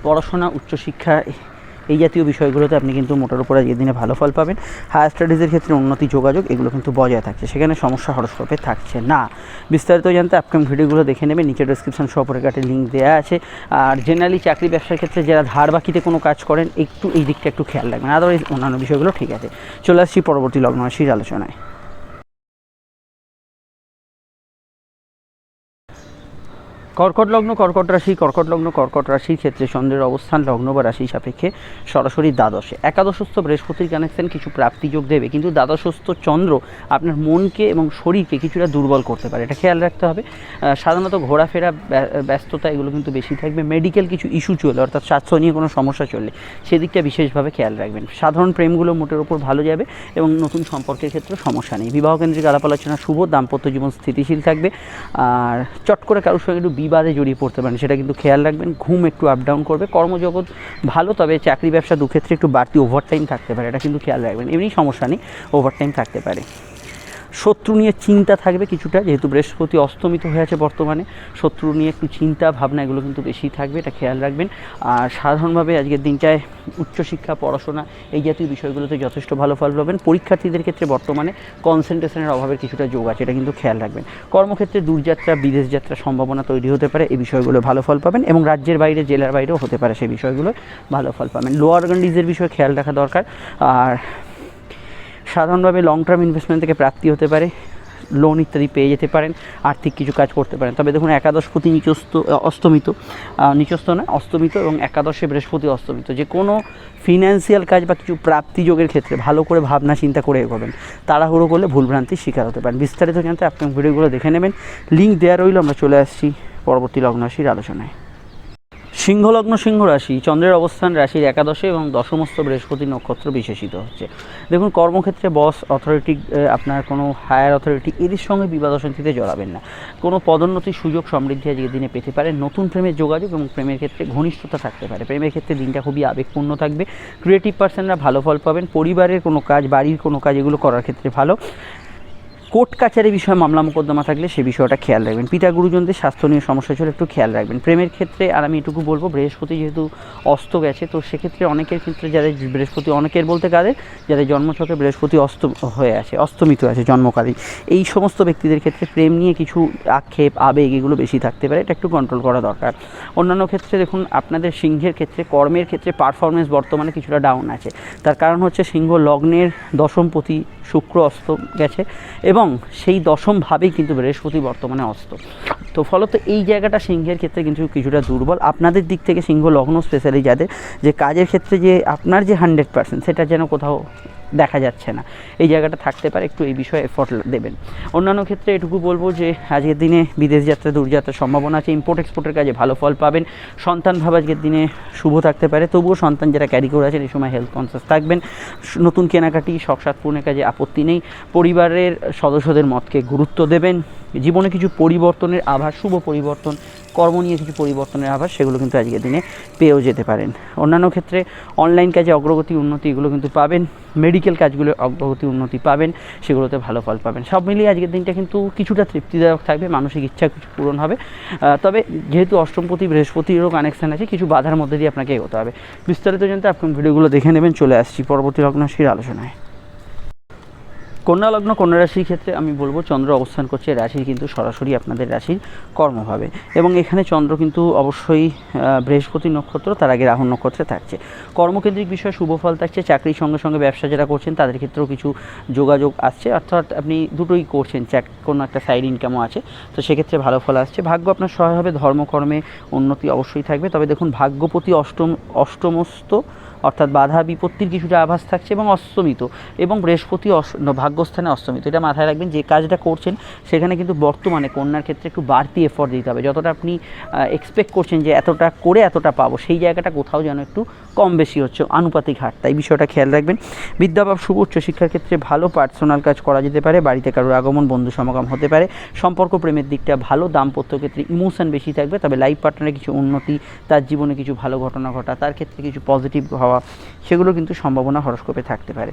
Speaker 1: পড়াশোনা, উচ্চশিক্ষা এই জাতীয় বিষয়গুলোতে আপনি কিন্তু মোটার উপর আজকের দিনে ভালো ফল পাবেন। হায়ার স্টাডিজের ক্ষেত্রে উন্নতি, যোগাযোগ এগুলো কিন্তু বজায় থাকছে, সেখানে সমস্যা হরস্কোপে থাকছে না। বিস্তারিত জানতে আপকামিং ভিডিওগুলো দেখে নেবেন, নিচে ডেসক্রিপশন সপরিকাটে লিঙ্ক দেওয়া আছে। আর জেনারেলি চাকরি ব্যবসার ক্ষেত্রে যারা ধার বাকিতে কোনো কাজ করেন, একটু এই দিকটা একটু খেয়াল রাখবেন, আদারওয়াইজ অন্যান্য বিষয়গুলো ঠিক আছে। চলে আসছি পরবর্তী লগ্ন রাশির আলোচনায়। কর্কট লগ্ন, কর্কট রাশি। কর্কট লগ্ন, কর্কট রাশির ক্ষেত্রে চন্দ্রের অবস্থান লগ্ন বা রাশি সাপেক্ষে সরাসরি দ্বাদশে। একাদশস্থ বৃহস্পতির কানেকশন কিছু প্রাপ্তিযোগ দেবে, কিন্তু দ্বাদশস্থ চন্দ্র আপনার মনকে এবং শরীরকে কিছুটা দুর্বল করতে পারে, এটা খেয়াল রাখতে হবে। সাধারণত ঘোরাফেরা, ব্যস্ততা এগুলো কিন্তু বেশি থাকবে। মেডিকেল কিছু ইস্যু চললে, অর্থাৎ স্বাস্থ্য নিয়ে কোনো সমস্যা চললে সেদিকটা বিশেষভাবে খেয়াল রাখবেন। সাধারণ প্রেমগুলো মোটের ওপর ভালো যাবে, এবং নতুন সম্পর্কের ক্ষেত্রে সমস্যা নেই। বিবাহ কেন্দ্রিক আলাপ আলোচনা শুভ, দাম্পত্য জীবন স্থিতিশীল থাকবে। আর চট করে কারোর সঙ্গে একটু বিবাদে জড়িয়ে পড়তে পারেন, সেটা কিন্তু খেয়াল রাখবেন। ঘুম একটু আপ ডাউন করবে। কর্মজগৎ ভালো, তবে চাকরি ব্যবসা দুক্ষেত্রে একটু বাড়তি ওভারটাইম থাকতে পারে, এটা কিন্তু খেয়াল রাখবেন। এমনি সমস্যা নেই, ওভারটাইম থাকতে পারে। শত্রু নিয়ে চিন্তা থাকবে কিছুটা, যেহেতু বৃহস্পতি অস্তমিত হয়ে আছে বর্তমানে, শত্রু নিয়ে একটু চিন্তা ভাবনা এগুলো কিন্তু বেশি থাকবে, এটা খেয়াল রাখবেন। আর সাধারণভাবে আজকের দিনটায় উচ্চশিক্ষা, পড়াশোনা এই জাতীয় বিষয়গুলোতে যথেষ্ট ভালো ফল পাবেন। পরীক্ষার্থীদের ক্ষেত্রে বর্তমানে কনসেন্ট্রেশনের অভাবের কিছুটা যোগ আছে, এটা কিন্তু খেয়াল রাখবেন। কর্মক্ষেত্রে দূরযাত্রা, বিদেশ যাত্রার সম্ভাবনা তৈরি হতে পারে, এই বিষয়গুলো ভালো ফল পাবেন, এবং রাজ্যের বাইরে, জেলার বাইরেও হতে পারে, সেই বিষয়গুলো ভালো ফল পাবেন। লোয়ার অর্গানিজের বিষয়ে খেয়াল রাখা দরকার। আর সাধারণভাবে লং টার্ম ইনভেস্টমেন্ট থেকে প্রাপ্তি হতে পারে, লোন ইত্যাদি পেয়ে যেতে পারেন, আর্থিক কিছু কাজ করতে পারেন। তবে দেখুন, একাদশপতি অস্তমিত, এবং একাদশে বৃহস্পতি অস্তমিত, যে কোনো ফিনান্সিয়াল কাজ বা কিছু প্রাপ্তিযোগের ক্ষেত্রে ভালো করে ভাবনা চিন্তা করে এগোবেন, তাড়াহুড়ো করলে ভুলভ্রান্তির শিকার হতে পারেন। বিস্তারিত জানতে আপনি ভিডিওগুলো দেখে নেবেন, লিঙ্ক দেওয়া রইল। আমরা চলে আসছি পরবর্তী লগ্ন রাশির আলোচনায়। সিংহলগ্ন, সিংহ রাশি। চন্দ্রের অবস্থান রাশির একাদশে এবং দশমস্থ বৃহস্পতি নক্ষত্র বিশেষিত হচ্ছে। দেখুন, কর্মক্ষেত্রে বস, অথরিটি, আপনার কোনো হায়ার অথরিটি এদের সঙ্গে বিবাদ অশান্তিতে জড়াবেন না। কোনো পদোন্নতির সুযোগ, সমৃদ্ধি আজকের দিনে পেতে পারেন। নতুন প্রেমের যোগাযোগ এবং প্রেমের ক্ষেত্রে ঘনিষ্ঠতা থাকতে পারে। প্রেমের ক্ষেত্রে দিনটা খুবই আবেগপূর্ণ থাকবে। ক্রিয়েটিভ পার্সনরা ভালো ফল পাবেন। পরিবারের কোনো কাজ, বাড়ির কোনো কাজ এগুলো করার ক্ষেত্রে ভালো। কোর্ট কাছারি বিষয়ে মামলা মোকদ্দমা থাকলে সে বিষয়টা খেয়াল রাখবেন। পিতা গুরুজনদের স্বাস্থ্য নিয়ে সমস্যা চলে একটু খেয়াল রাখবেন। প্রেমের ক্ষেত্রে আর আমি এটুকু বলবো, বৃহস্পতি যেহেতু অস্ত গেছে, তো সেক্ষেত্রে অনেকের ক্ষেত্রে যাদের বৃহস্পতি, অনেকের বলতে কাদের, যাদের জন্মছকে বৃহস্পতি অস্তমিত আছে জন্মকালীন, এই সমস্ত ব্যক্তিদের ক্ষেত্রে প্রেম নিয়ে কিছু আক্ষেপ, আবেগ এগুলো বেশি থাকতে পারে, এটা একটু কন্ট্রোল করা দরকার। অন্যান্য ক্ষেত্রে দেখুন, আপনাদের সিংহের ক্ষেত্রে কর্মের ক্ষেত্রে পারফরমেন্স বর্তমানে কিছুটা ডাউন আছে। তার কারণ হচ্ছে সিংহ লগ্নের দশমপতি শুক্র অস্ত গেছে এবং সেই দশমভাবেই কিন্তু বৃহস্পতি বর্তমানে অস্ত। তো ফলত এই জায়গাটা সিংহের ক্ষেত্রে কিন্তু কিছুটা দুর্বল। আপনাদের দিক থেকে সিংহ লগ্ন স্পেশালি যাদের, যে কাজের ক্ষেত্রে যে আপনার যে 100% সেটা যেন কোথাও দেখা যাচ্ছে না, এই জায়গাটা থাকতে পারে, একটু এই বিষয়ে এফোর্ট দেবেন। অন্যান্য ক্ষেত্রে এটুকু বলবো যে আজকের দিনে বিদেশ যাত্রা, দূরযাত্রার সম্ভাবনা আছে, ইম্পোর্ট এক্সপোর্টের কাজে ভালো ফল পাবেন। সন্তান ভাব আজকের দিনে শুভ থাকতে পারে, তবুও সন্তান যারা ক্যারি করে আছেন এই সময় হেলথ কনসিয়াস থাকবেন। নতুন কেনাকাটি, শখ সাধ পূরণের কাজে আপত্তি নেই। পরিবারের সদস্যদের মতকে গুরুত্ব দেবেন। জীবনে কিছু পরিবর্তনের আভাস, শুভ পরিবর্তন, কর্ম নিয়ে কিছু পরিবর্তনের আভাস, সেগুলো কিন্তু আজকের দিনে পেয়েও যেতে পারেন। অন্যান্য ক্ষেত্রে অনলাইন কাজে অগ্রগতি, উন্নতি এগুলো কিন্তু পাবেন। মেডিকেল কাজগুলো অগ্রগতি, উন্নতি পাবেন, সেগুলোতে ভালো ফল পাবেন। সব মিলিয়ে আজকের দিনটা কিন্তু কিছুটা তৃপ্তিদায়ক থাকবে, মানসিক ইচ্ছা কিছু পূরণ হবে। তবে যেহেতু অষ্টমপতি বৃহস্পতিরও কানেকশান আছে, কিছু বাধার মধ্যে দিয়ে আপনাকে এগোতে হবে। বিস্তারিত জানতে আপনি ভিডিওগুলো দেখে নেবেন। চলে আসছি পরবর্তী লগ্নরাশির আলোচনায়। কন্যা লগ্ন, কন্যা রাশির ক্ষেত্রে আমি বলবো চন্দ্র অবস্থান করছে রাশির কিন্তু সরাসরি আপনাদের রাশির কর্মভাবে, এবং এখানে চন্দ্র কিন্তু অবশ্যই বৃহস্পতি নক্ষত্র, তার আগে রাহু নক্ষত্রে থাকছে। কর্মকেন্দ্রিক বিষয়ে শুভ ফল থাকছে। চাকরির সঙ্গে সঙ্গে ব্যবসা যারা করছেন তাদের ক্ষেত্রেও কিছু যোগাযোগ আসছে, অর্থাৎ আপনি দুটোই করছেন, কোনো একটা সাইড ইনকামও আছে, তো সেক্ষেত্রে ভালো ফল আসছে। ভাগ্য আপনার সহায় হবে, ধর্মকর্মে উন্নতি অবশ্যই থাকবে। তবে দেখুন ভাগ্যপতি অষ্টমস্ত, অর্থাৎ বাধা বিপত্তির কিছুটা আভাস থাকছে, এবং অস্তমিত, এবং বৃহস্পতি ভাগ্যস্থানে অস্তমিত। এটা মাথায় রাখবেন, যে কাজটা করছেন সেখানে কিন্তু বর্তমানে কন্যার ক্ষেত্রে একটু বাড়তি এফোর্ট দিতে হবে। যতটা আপনি এক্সপেক্ট করছেন যে এতটা করে এতটা পাবো, সেই জায়গাটা কোথাও যেন একটু কম বেশি হচ্ছে, আনুপাতিক হার, তাই বিষয়টা খেয়াল রাখবেন। বিদ্যা বা শুভ উচ্চশিক্ষার ক্ষেত্রে ভালো পার্সোনাল কাজ করা যেতে পারে। বাড়িতে কারোর আগমন, বন্ধু সমাগম হতে পারে। সম্পর্ক প্রেমের দিকটা ভালো। দাম্পত্য ক্ষেত্রে ইমোশন বেশি থাকবে, তবে লাইফ পার্টনারের কিছু উন্নতি, তার জীবনে কিছু ভালো ঘটনা ঘটা, তার ক্ষেত্রে কিছু পজিটিভ হওয়া, সেগুলো কিন্তু সম্ভাবনা হরস্কোপে থাকতে পারে।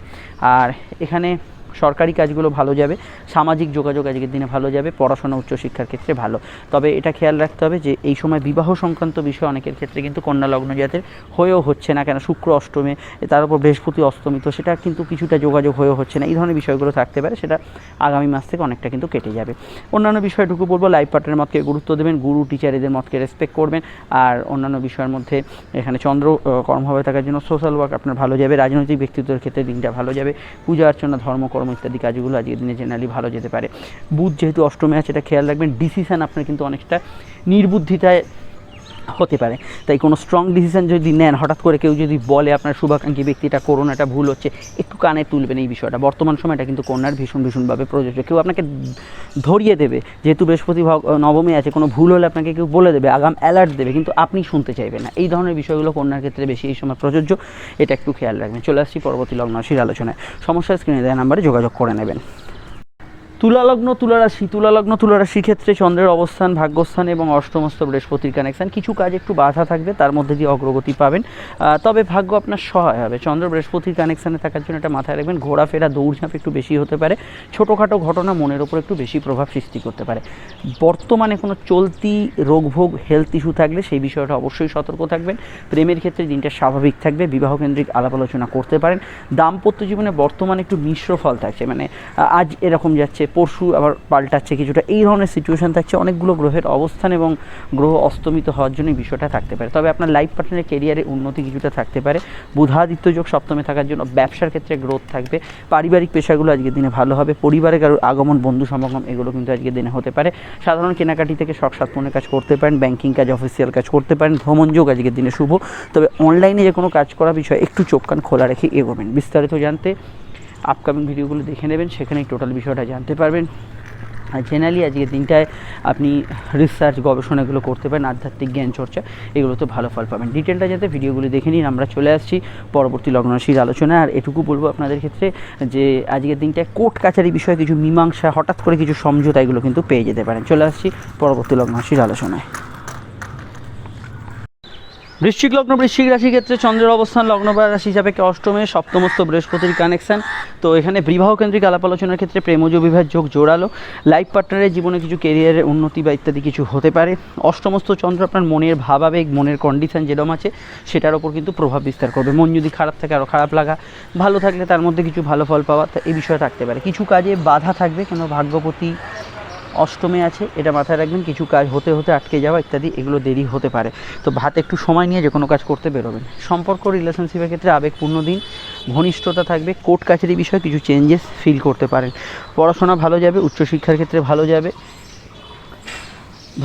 Speaker 1: আর এখানে সরকারি কাজগুলো ভালো যাবে। সামাজিক যোগাযোগ আজকের দিনে ভালো যাবে। পড়াশোনা, উচ্চশিক্ষার ক্ষেত্রে ভালো। তবে এটা খেয়াল রাখতে হবে যে এই সময় বিবাহ সংক্রান্ত বিষয় অনেকের ক্ষেত্রে কিন্তু কন্যা লগ্ন জাতের হয়েও হচ্ছে না, কেন শুক্র অষ্টমে, তার উপর বৃহস্পতি অস্তমিত, সেটা কিন্তু কিছুটা যোগাযোগ হয়েও হচ্ছে না। এই ধরনের বিষয়গুলো থাকতে পারে, সেটা আগামী মাস থেকে অনেকটা কিন্তু কেটে যাবে। অন্যান্য বিষয়টুকু বলবো, লাইফ পার্টনারের মতকে গুরুত্ব দেবেন, গুরু টিচার এদের মতকে রেসপেক্ট করবেন। আর অন্যান্য বিষয়ের মধ্যে এখানে চন্দ্র কর্মভাবে থাকার জন্য সোশ্যাল ওয়ার্ক আপনার ভালো যাবে। রাজনৈতিক ব্যক্তিত্বের ক্ষেত্রে দিনটা ভালো যাবে। পূজা অর্চনা, ধর্মকর্ম ইত্যাদি কাজগুলো আজকের দিনে জেনারেলি ভালো যেতে পারে। বুধ যেহেতু অষ্টমে আছে, এটা খেয়াল রাখবেন। ডিসিশান আপনার কিন্তু অনেকটা নির্বুদ্ধিতায় হতে পারে, তাই কোনো স্ট্রং ডিসিশান যদি নেন, হঠাৎ করে কেউ যদি বলে আপনার শুভাকাঙ্ক্ষী ব্যক্তিটা করুন, এটা ভুল হচ্ছে, একটু কানে তুলবেন এই বিষয়টা। বর্তমান সময়টা কিন্তু কন্যার ভীষণভাবে প্রযোজ্য। কেউ আপনাকে ধরিয়ে দেবে, যেহেতু বৃহস্পতি নবমে আছে, কোনো ভুল হলে আপনাকে কেউ বলে দেবে, আগাম অ্যালার্ট দেবে, কিন্তু আপনি শুনতে চাইবেন না। এই ধরনের বিষয়গুলো কন্যার ক্ষেত্রে বেশি এই সময় প্রযোজ্য, এটা একটু খেয়াল রাখবেন। চলে আসছি পরবর্তী লগ্ন রাশির আলোচনায়। সমস্যার স্ক্রিনে দেওয়া নাম্বারে যোগাযোগ করে নেবেন। তুলালগ্ন, তুলারাশির ক্ষেত্রে চন্দ্রের অবস্থান, ভাগ্যস্থান এবং অষ্টমস্ত বৃহস্পতির কানেকশান, কিছু কাজ একটু বাধা থাকবে, তার মধ্যে দিয়ে অগ্রগতি পাবেন। তবে ভাগ্য আপনার সহায় হবে। চন্দ্র বৃহস্পতির কানেকশানে থাকার জন্য এটা মাথায় রাখবেন। ঘোরাফেরা, দৌড়ঝাঁপ একটু বেশি হতে পারে। ছোটোখাটো ঘটনা মনের ওপর একটু বেশি প্রভাব সৃষ্টি করতে পারে। বর্তমানে কোনো চলতি রোগভোগ, হেলথ ইস্যু থাকলে সেই বিষয়টা অবশ্যই সতর্ক থাকবেন। প্রেমের ক্ষেত্রে দিনটা স্বাভাবিক থাকবে। বিবাহকেন্দ্রিক আলাপ আলোচনা করতে পারেন। দাম্পত্য জীবনে বর্তমানে একটু মিশ্র ফল থাকছে, মানে আজ এরকম যাচ্ছে, পরশু আবার পাল্টাচ্ছে কিছুটা, এই ধরনের সিচুয়েশান থাকছে। অনেকগুলো গ্রহের অবস্থান এবং গ্রহ অস্তমিত হওয়ার জন্য বিষয়টা থাকতে পারে। তবে আপনার লাইফ পার্টনারের কেরিয়ারে উন্নতি কিছুটা থাকতে পারে। বুধাদিত্য যোগ সপ্তমে থাকার জন্য ব্যবসার ক্ষেত্রে গ্রোথ থাকবে। পারিবারিক পেশাগুলো আজকের দিনে ভালো হবে। পরিবারে কারোর আগমন, বন্ধু সমাগম এগুলো কিন্তু আজকের দিনে হতে পারে। সাধারণ কেনাকাটি থেকে শখ সাধ পূরণের কাজ করতে পারেন। ব্যাংকিং কাজ, অফিসিয়াল কাজ করতে পারেন। ভ্রমণ যোগ আজকের দিনে শুভ। তবে অনলাইনে যে কোনো কাজ করা বিষয় একটু চোখ কান খোলা রেখে এগোবেন। বিস্তারিত জানতে আপকামিং ভিডিওগুলো দেখে নেবেন, সেখানেই টোটাল বিষয়টা জানতে পারবেন। আর জেনারেলি আজকের দিনটায় আপনি রিসার্চ, গবেষণাগুলো করতে পারেন, আধ্যাত্মিক জ্ঞান চর্চা, এগুলোতে ভালো ফল পাবেন। ডিটেলটা যাতে ভিডিওগুলি দেখে নিন। আমরা চলে আসছি পরবর্তী লগ্ন রাশির আলোচনায়। আর এটুকু বলবো আপনাদের ক্ষেত্রে যে আজকের দিনটায় কোর্ট কাছারি বিষয়ে কিছু মীমাংসা, হঠাৎ করে কিছু সমঝোতা, এগুলো কিন্তু পেয়ে যেতে পারেন। চলে আসছি পরবর্তী লগ্ন রাশির আলোচনায়। বৃশ্চিক লগ্ন, বৃশ্চিক রাশির ক্ষেত্রে চন্দ্রের অবস্থান লগ্ন বা রাশি হিসাবে অষ্টমে, সপ্তমস্ত বৃহস্পতির কানেকশান। তো এখানে বিবাহ কেন্দ্রিক আলাপ আলোচনার ক্ষেত্রে প্রেমজ বিবাহ যোগ জোরালো। লাইফ পার্টনারের জীবনে কিছু কেরিয়ারের উন্নতি বা ইত্যাদি কিছু হতে পারে। অষ্টমস্ত চন্দ্র আপনার মনের ভাবাবেগ, মনের কন্ডিশন যেরকম আছে সেটার ওপর কিন্তু প্রভাব বিস্তার করবে। মন যদি খারাপ থাকে আরও খারাপ লাগা, ভালো থাকলে তার মধ্যে কিছু ভালো ফল পাওয়া, এই বিষয়ে থাকতে পারে। কিছু কাজে বাধা থাকবে, কোনো ভাগ্যপতি অষ্টমে আছে, এটা মাথায় রাখবেন। কিছু কাজ হতে হতে আটকে যাওয়া ইত্যাদি এগুলো দেরি হতে পারে, তো হাতে একটু সময় নিয়ে যে কোনো কাজ করতে বেরোবেন। সম্পর্ক রিলেশনশিপের ক্ষেত্রে আবেগপূর্ণ দিন, ঘনিষ্ঠতা থাকবে। কোর্ট কাছারি বিষয়ে কিছু চেঞ্জেস ফিল করতে পারেন। পড়াশোনা ভালো যাবে, উচ্চশিক্ষার ক্ষেত্রে ভালো যাবে।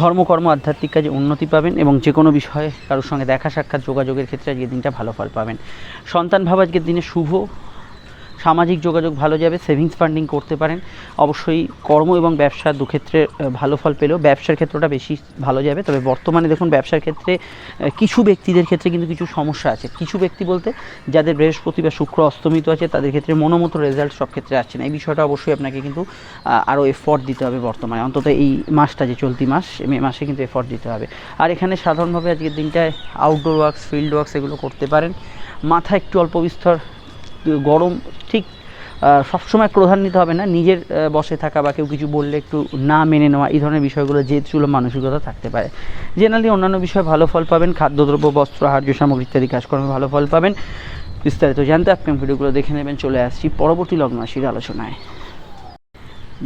Speaker 1: ধর্মকর্ম আধ্যাত্মিক কাজে উন্নতি পাবেন এবং যে কোনো বিষয়ে কারোর সঙ্গে দেখা সাক্ষাৎ যোগাযোগের ক্ষেত্রে আজকের দিনটা ভালো ফল পাবেন। সন্তান ভাব আজকের দিনে শুভ। সামাজিক যোগাযোগ ভালো যাবে, সেভিংস ফান্ডিং করতে পারেন। অবশ্যই কর্ম এবং ব্যবসা দুক্ষেত্রে ভালো ফল পেলেও ব্যবসার ক্ষেত্রটা বেশি ভালো যাবে। তবে বর্তমানে দেখুন ব্যবসার ক্ষেত্রে কিছু ব্যক্তিদের ক্ষেত্রে কিন্তু কিছু সমস্যা আছে। কিছু ব্যক্তি বলতে যাদের বৃহস্পতি বা শুক্র অস্তমিত আছে তাদের ক্ষেত্রে মনোমতো রেজাল্ট সব ক্ষেত্রে আসছে না। এই বিষয়টা অবশ্যই আপনাকে কিন্তু আরও এফর্ট দিতে হবে বর্তমানে, অন্তত এই মাসটা যে চলতি মাস, মে মাসে কিন্তু এফর্ট দিতে হবে। আর এখানে সাধারণভাবে আজকের দিনটায় আউটডোর ওয়ার্কস, ফিল্ড ওয়ার্কস এগুলো করতে পারেন। মাথা একটু অল্প বিস্তর গরম, ঠিক সবসময় প্রধান নিতে হবে না, নিজের বসে থাকা বা কেউ কিছু বললে একটু না মেনে নেওয়া, এই ধরনের বিষয়গুলো জেদচুলো মানসিকতা থাকতে পারে। জেনারেলি অন্যান্য বিষয়ে ভালো ফল পাবেন। খাদ্যদ্রব্য, বস্ত্র, আহার্য সামগ্রী ইত্যাদি কাজকর্মে ভালো ফল পাবেন। বিস্তারিত জানতে আপকামিং ভিডিওগুলো দেখে নেবেন। চলে আসছি পরবর্তী লগ্ন রাশির আলোচনায়।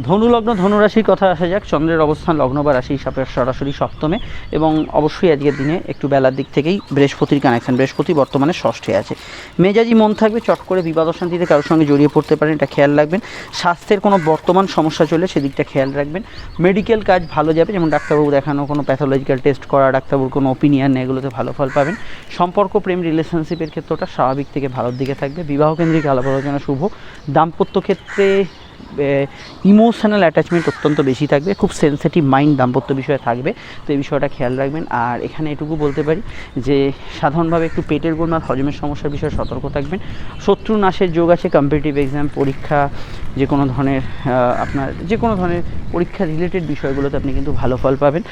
Speaker 1: ধনু লগ্ন, ধনুরাশির কথা আসা যাক। চন্দ্রের অবস্থান লগ্ন বা রাশি হিসাবে সরাসরি সপ্তমে, এবং অবশ্যই আজকের দিনে একটু বেলার দিক থেকেই বৃহস্পতির কানেকশন। বৃহস্পতি বর্তমানে ষষ্ঠে আছে। মেজাজি মন থাকবে, চট করে বিবাদ অশান্তিতে কারোর সঙ্গে জড়িয়ে পড়তে পারেন, এটা খেয়াল রাখবেন। স্বাস্থ্যের কোনো বর্তমান সমস্যা চলে সেদিকটা খেয়াল রাখবেন। মেডিকেল কাজ ভালো যাবে, যেমন ডাক্তারবাবু দেখানো, কোনো প্যাথোলজিক্যাল টেস্ট করা, ডাক্তারবাবুর কোনো ওপিনিয়ন, এগুলোতে ভালো ফল পাবেন। সম্পর্ক, প্রেম, রিলেশনশিপের ক্ষেত্রটা স্বাভাবিক থেকে ভালোর দিকে থাকবে। বিবাহ কেন্দ্রিক আলাপ আলোচনা শুভ। দাম্পত্য ক্ষেত্রে ইমোশনাল অ্যাটাচমেন্ট অত্যন্ত বেশি থাকবে, খুব সেন্সিটিভ মাইন্ড দাম্পত্য বিষয়ে থাকবে, তো এই বিষয়টা খেয়াল রাখবেন। আর এখানে এটুকু বলতে পারি যে সাধারণভাবে একটু পেটের গোলমাল, হজমের সমস্যার বিষয়ে সতর্ক থাকবেন। শত্রু নাশের যোগ আছে। কম্পিটিটিভ এক্সাম, পরীক্ষা, যে কোনো ধরনের আপনার যে কোনো ধরনের পরীক্ষা রিলেটেড বিষয়গুলোতে আপনি কিন্তু ভালো ফল পাবেন।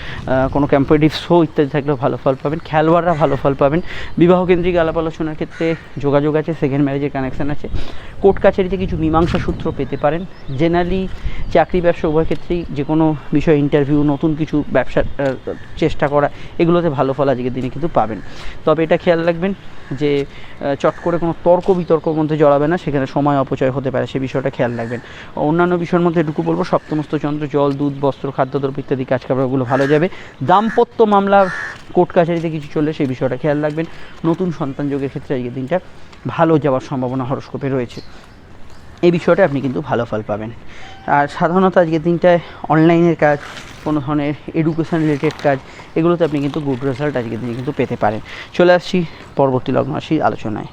Speaker 1: কোনো কম্পিটিটিভ শো ইত্যাদি থাকলেও ভালো ফল পাবেন। খেলোয়াড়রা ভালো ফল পাবেন। বিবাহ কেন্দ্রিক আলাপ আলোচনার ক্ষেত্রে যোগাযোগ আছে, সেকেন্ড ম্যারেজের কানেকশান আছে। কোর্ট কাছারিতে কিছু মীমাংসা সূত্র পেতে পারেন। জেনারেলি চাকরি ব্যবসা উভয় ক্ষেত্রেই যে কোনো বিষয়ে ইন্টারভিউ, নতুন কিছু ব্যবসার চেষ্টা করা, এগুলোতে ভালো ফল আজকের দিনে কিন্তু পাবেন। তবে এটা খেয়াল রাখবেন যে চট করে কোনো তর্ক বিতর্কের মধ্যে জড়াবে না, সেখানে সময় অপচয় হতে পারে, সে বিষয়টা খেয়াল রাখবেন। অন্যান্য বিষয়ের মধ্যে এটুকু বলবো, সপ্তমস্ত চন্দ্র, জল, দুধ, বস্ত্র, খাদ্যদ্রব্য ইত্যাদি কাজ কারবারগুলো ভালো যাবে। দাম্পত্য মামলা, কোর্ট কাছারিতে কিছু চললে সেই বিষয়টা খেয়াল রাখবেন। নতুন সন্তান যোগের ক্ষেত্রে আজকের দিনটা ভালো যাওয়ার সম্ভাবনা হরস্কোপে রয়েছে, এই বিষয়টা আপনি কিন্তু ভালো ফল পাবেন। আর সাধারণত আজকের দিনটায় অনলাইনের কাজ, কোনো ধরনের এডুকেশন রিলেটেড কাজ, এগুলোতে আপনি কিন্তু গুড রেজাল্ট আজকের দিনে কিন্তু পেতে পারেন। চলে আসছি পরবর্তী লগ্ন রাশির আলোচনায়।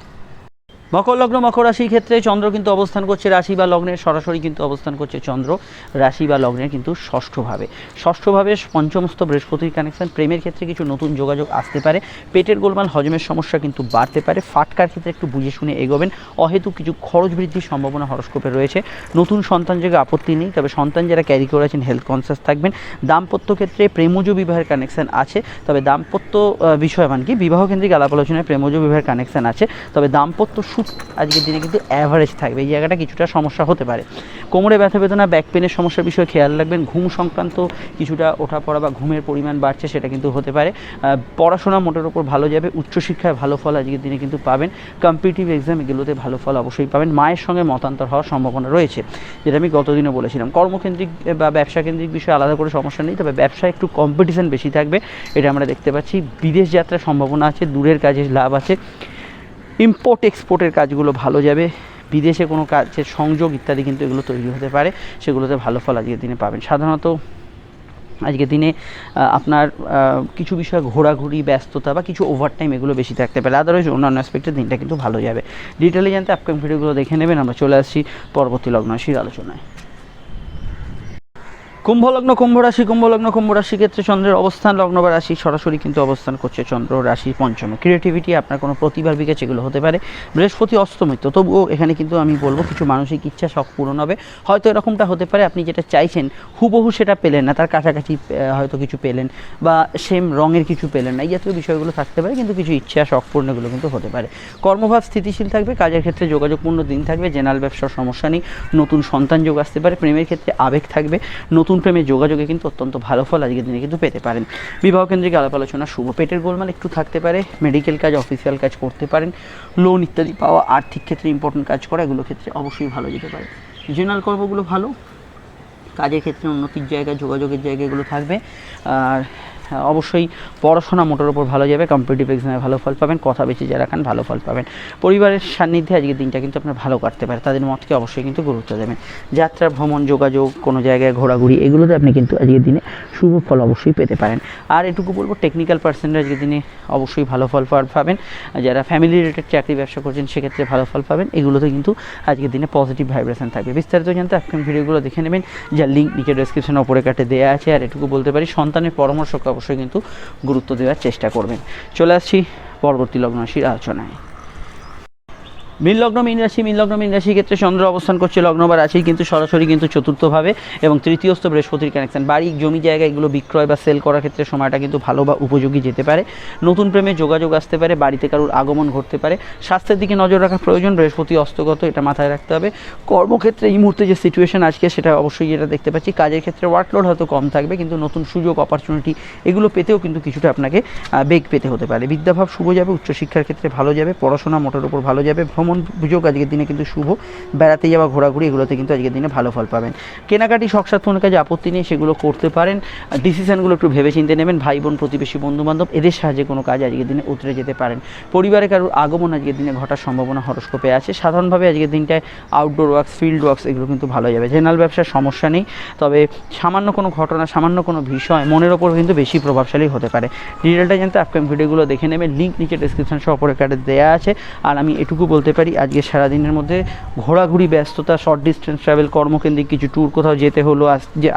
Speaker 1: মকর লগ্ন, মকর রাশির ক্ষেত্রে চন্দ্র কিন্তু অবস্থান করছে রাশি বা লগ্নের, সরাসরি কিন্তু অবস্থান করছে চন্দ্র রাশি বা লগ্নের কিন্তু ষষ্ঠভাবে। ষষ্ঠভাবে পঞ্চমস্ত বৃহস্পতির কানেকশন। প্রেমের ক্ষেত্রে কিছু নতুন যোগাযোগ আসতে পারে। পেটের গোলমাল, হজমের সমস্যা কিন্তু বাড়তে পারে। ফাটকার ক্ষেত্রে একটু বুঝে শুনে এগোবেন। অহেতু কিছু খরচ বৃদ্ধির সম্ভাবনা হরস্কোপে রয়েছে। নতুন সন্তান যোগে আপত্তি নেই, তবে সন্তান যারা ক্যারি করেছেন হেলথ কনসিয়াস থাকবেন। দাম্পত্য ক্ষেত্রে প্রেমজ বিবাহের কানেকশন আছে, তবে দাম্পত্য বিষয় মানে কি, বিবাহ কেন্দ্রিক আলাপ আলোচনায় প্রেমজ বিবাহের কানেকশন আছে, তবে দাম্পত্য সুখ আজকের দিনে কিন্তু অ্যাভারেজ থাকবে, এই জায়গাটা কিছুটা সমস্যা হতে পারে। কোমরে ব্যথা বেদনা, ব্যাক পেনের সমস্যার বিষয়ে খেয়াল রাখবেন। ঘুম সংক্রান্ত কিছুটা ওঠা পড়া বা ঘুমের পরিমাণ বাড়ছে, সেটা কিন্তু হতে পারে। পড়াশোনা মোটের ওপর ভালো যাবে। উচ্চশিক্ষায় ভালো ফল আজকের দিনে কিন্তু পাবেন। কম্পিটিটিভ এক্সাম এগুলোতে ভালো ফল অবশ্যই পাবেন। মায়ের সঙ্গে মতান্তর হওয়ার সম্ভাবনা রয়েছে, যেটা আমি গতদিনও বলেছিলাম। কর্মকেন্দ্রিক বা ব্যবসা কেন্দ্রিক বিষয়ে আলাদা করে সমস্যা নেই, তবে ব্যবসায় একটু কম্পিটিশন বেশি থাকবে, এটা আমরা দেখতে পাচ্ছি। বিদেশ যাত্রার সম্ভাবনা আছে, দূরের কাজে লাভ আছে। ইম্পোর্ট এক্সপোর্টের কাজগুলো ভালো যাবে। বিদেশে কোনো কাজের সংযোগ ইত্যাদি কিন্তু এগুলো তৈরি হতে পারে, সেগুলোতে ভালো ফল আজকের দিনে পাবেন। সাধারণত আজকের দিনে আপনার কিছু বিষয় ঘোরাঘুরি, ব্যস্ততা বা কিছু ওভারটাইম এগুলো বেশি থাকতে পারে। আদারওয়াইজ অন্যান্য অ্যাসপেক্টের দিনটা কিন্তু ভালো যাবে। ডিটেলে জানতে আপকামিং ভিডিওগুলো দেখে নেবেন। আমরা চলে আসছি পরবর্তী লগ্ন রাশির আলোচনায়। কুম্ভলগ্ন, কুম্ভরাশি, কুম্ভলগ্ন, কুম্ভরাশির ক্ষেত্রে চন্দ্রের অবস্থান লগ্ন বা রাশি সরাসরি কিন্তু অবস্থান করছে চন্দ্র রাশি পঞ্চমে। ক্রিয়েটিভিটি, আপনার কোনো প্রতিভার বিকাশ এগুলো হতে পারে। বৃহস্পতি অস্তমিত, তবুও এখানে কিন্তু আমি বলবো কিছু মানসিক ইচ্ছা শখ পূরণ হবে। হয়তো এরকমটা হতে পারে আপনি যেটা চাইছেন হুবহু সেটা পেলেন না, তার কাছাকাছি হয়তো কিছু পেলেন, বা সেম রঙের কিছু পেলেন না, এই জাতীয় বিষয়গুলো থাকতে পারে, কিন্তু কিছু ইচ্ছা শখ পূরণ এগুলো কিন্তু হতে পারে। কর্মভাব স্থিতিশীল থাকবে। কাজের ক্ষেত্রে যোগাযোগপূর্ণ দিন থাকবে। জেনারেল ব্যবসার সমস্যা নেই। নতুন সন্তান যোগ আসতে পারে। প্রেমের ক্ষেত্রে আবেগ থাকবে। নতুন প্রেমের যোগাযোগে কিন্তু অত্যন্ত ভালো ফল আজকের দিনে কিন্তু পেতে পারেন। বিবাহ কেন্দ্রিক আলাপ আলোচনা শুভ। পেটের গোলমাল একটু থাকতে পারে। মেডিকেল কাজ, অফিসিয়াল কাজ করতে পারেন। লোন ইত্যাদি পাওয়া, আর্থিক ক্ষেত্রে ইম্পর্টেন্ট কাজ করা, এগুলো ক্ষেত্রে অবশ্যই ভালো যেতে পারে। জেনারেল কর্মগুলো ভালো। কাজের ক্ষেত্রে উন্নতির জায়গা, যোগাযোগের জায়গাগুলো থাকবে। আর অবশ্যই পড়াশোনা মোটের ওপর ভালো যাবে, কম্পিটিটিভ এক্সামে ভালো ফল পাবেন, কথা বেঁচে যারা রাখান ভালো ফল পাবেন। পরিবারের সান্নিধ্যে আজকের দিনটা কিন্তু আপনার ভালো কাটতে পারে, তাদের মতকে অবশ্যই কিন্তু গুরুত্ব দেবেন। যাত্রা, ভ্রমণ, যোগাযোগ, কোনো জায়গায় ঘোরাঘুরি, এগুলোতে আপনি কিন্তু আজকের দিনে শুভ ফল অবশ্যই পেতে পারেন। আর এটুকু বলবো, টেকনিক্যাল পার্সনরা আজকের দিনে অবশ্যই ভালো ফল পাবেন। যারা ফ্যামিলি রিলেটেড চাকরি ব্যবসা করছেন সেক্ষেত্রে ভালো ফল পাবেন। এগুলোতে কিন্তু আজকের দিনে পজিটিভ ভাইব্রেশন থাকবে। বিস্তারিত জানতে আপনি ভিডিওগুলো দেখে নেবেন, যার লিঙ্ক নিচে ডেসক্রিপশনে ওপরে কাটে দেওয়া আছে। আর এটুকু বলতে পারি, সন্তানের পরামর্শকে অবশ্যই কিন্তু গুরুত্ব দেওয়ার চেষ্টা করবেন। চলে আসছি পরবর্তী লগ্ন রাশির আলোচনায়। মীন লগ্ন, মীন রাশি। মীন লগ্ন, মীন রাশির ক্ষেত্রে চন্দ্র অবস্থান করছে লগ্ন বা রাশি কিন্তু সরাসরি কিন্তু চতুর্থভাবে এবং তৃতীয়স্থ বৃহস্পতির কানেকশন। বাড়ি, জমি জায়গা এগুলো বিক্রয় বা সেল করার ক্ষেত্রে সময়টা কিন্তু ভালো বা উপযোগী যেতে পারে। নতুন প্রেমে যোগাযোগ আসতে পারে, বাড়িতে কারোর আগমন ঘটতে পারে। স্বাস্থ্যের দিকে নজর রাখা প্রয়োজন, বৃহস্পতি অস্তগত, এটা মাথায় রাখতে হবে। কর্মক্ষেত্রে এই মুহূর্তে যে সিচুয়েশন আজকে, সেটা অবশ্যই যেটা দেখতে পাচ্ছি, কাজের ক্ষেত্রে ওয়ার্কলোড হয়তো কম থাকবে, কিন্তু নতুন সুযোগ, অপরচুনিটি এগুলো পেতেও কিন্তু কিছুটা আপনাকে বেগ পেতে হতে পারে। বিদ্যাভাব শুভ যাবে, উচ্চশিক্ষার ক্ষেত্রে ভালো যাবে, পড়াশোনা মোটের উপর ভালো যাবে। ভ্রমণ সুযোগ আজকের দিনে কিন্তু শুভ, বেড়াতে যাওয়া, ঘোরাঘুরি এগুলোতে কিন্তু আজকের দিনে ভালো ফল পাবেন। কেনাকাটি, শখ সাধনের কাজে আপত্তি নেই, সেগুলো করতে পারেন। ডিসিশনগুলো একটু ভেবে চিন্তে নেবেন। ভাই বোন, প্রতিবেশী, বন্ধুবান্ধব এদের সাহায্যে কোনো কাজ আজকের দিনে উতরে যেতে পারেন। পরিবারে কারোর আগমন আজকের দিনে ঘটার সম্ভাবনা হরস্কোপে আছে। সাধারণভাবে আজকের দিনটায় আউটডোর ওয়ার্কস, ফিল্ড ওয়ার্কস এগুলো কিন্তু ভালো যাবে। জেনারেল ব্যবসার সমস্যা নেই, তবে সামান্য কোনো ঘটনা, সামান্য কোনো বিষয় মনের ওপর কিন্তু বেশি প্রভাবশালী হতে পারে। ডিটেলটা জানতে আপকামিং ভিডিওগুলো দেখে নেবেন, লিঙ্ক নিচে ডেসক্রিপশন সহ ওপরে কাটে দেওয়া আছে। আর আমি এটুকু বলতে পারি, আজকে সারাদিনের মধ্যে ঘোরাঘুরি, ব্যস্ততা, শর্ট ডিস্টেন্স ট্রাভেল, কর্মকেন্দ্রিক কিছু ট্যুর, কোথাও যেতে হলো,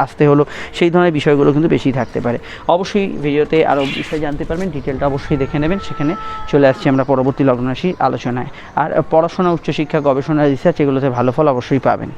Speaker 1: আসতে হলো, সেই ধরনের বিষয়গুলো কিন্তু বেশি থাকতে পারে। অবশ্যই ভিডিওতে আরও বিষয় জানতে পারবেন, ডিটেলটা অবশ্যই দেখে নেবেন। সেখানে চলে আসছি আমরা পরবর্তী লগ্ন রাশির আলোচনায়। আর পড়াশোনা, উচ্চশিক্ষা, গবেষণা, রিসার্চ এগুলোতে ভালো ফল অবশ্যই পাবেন।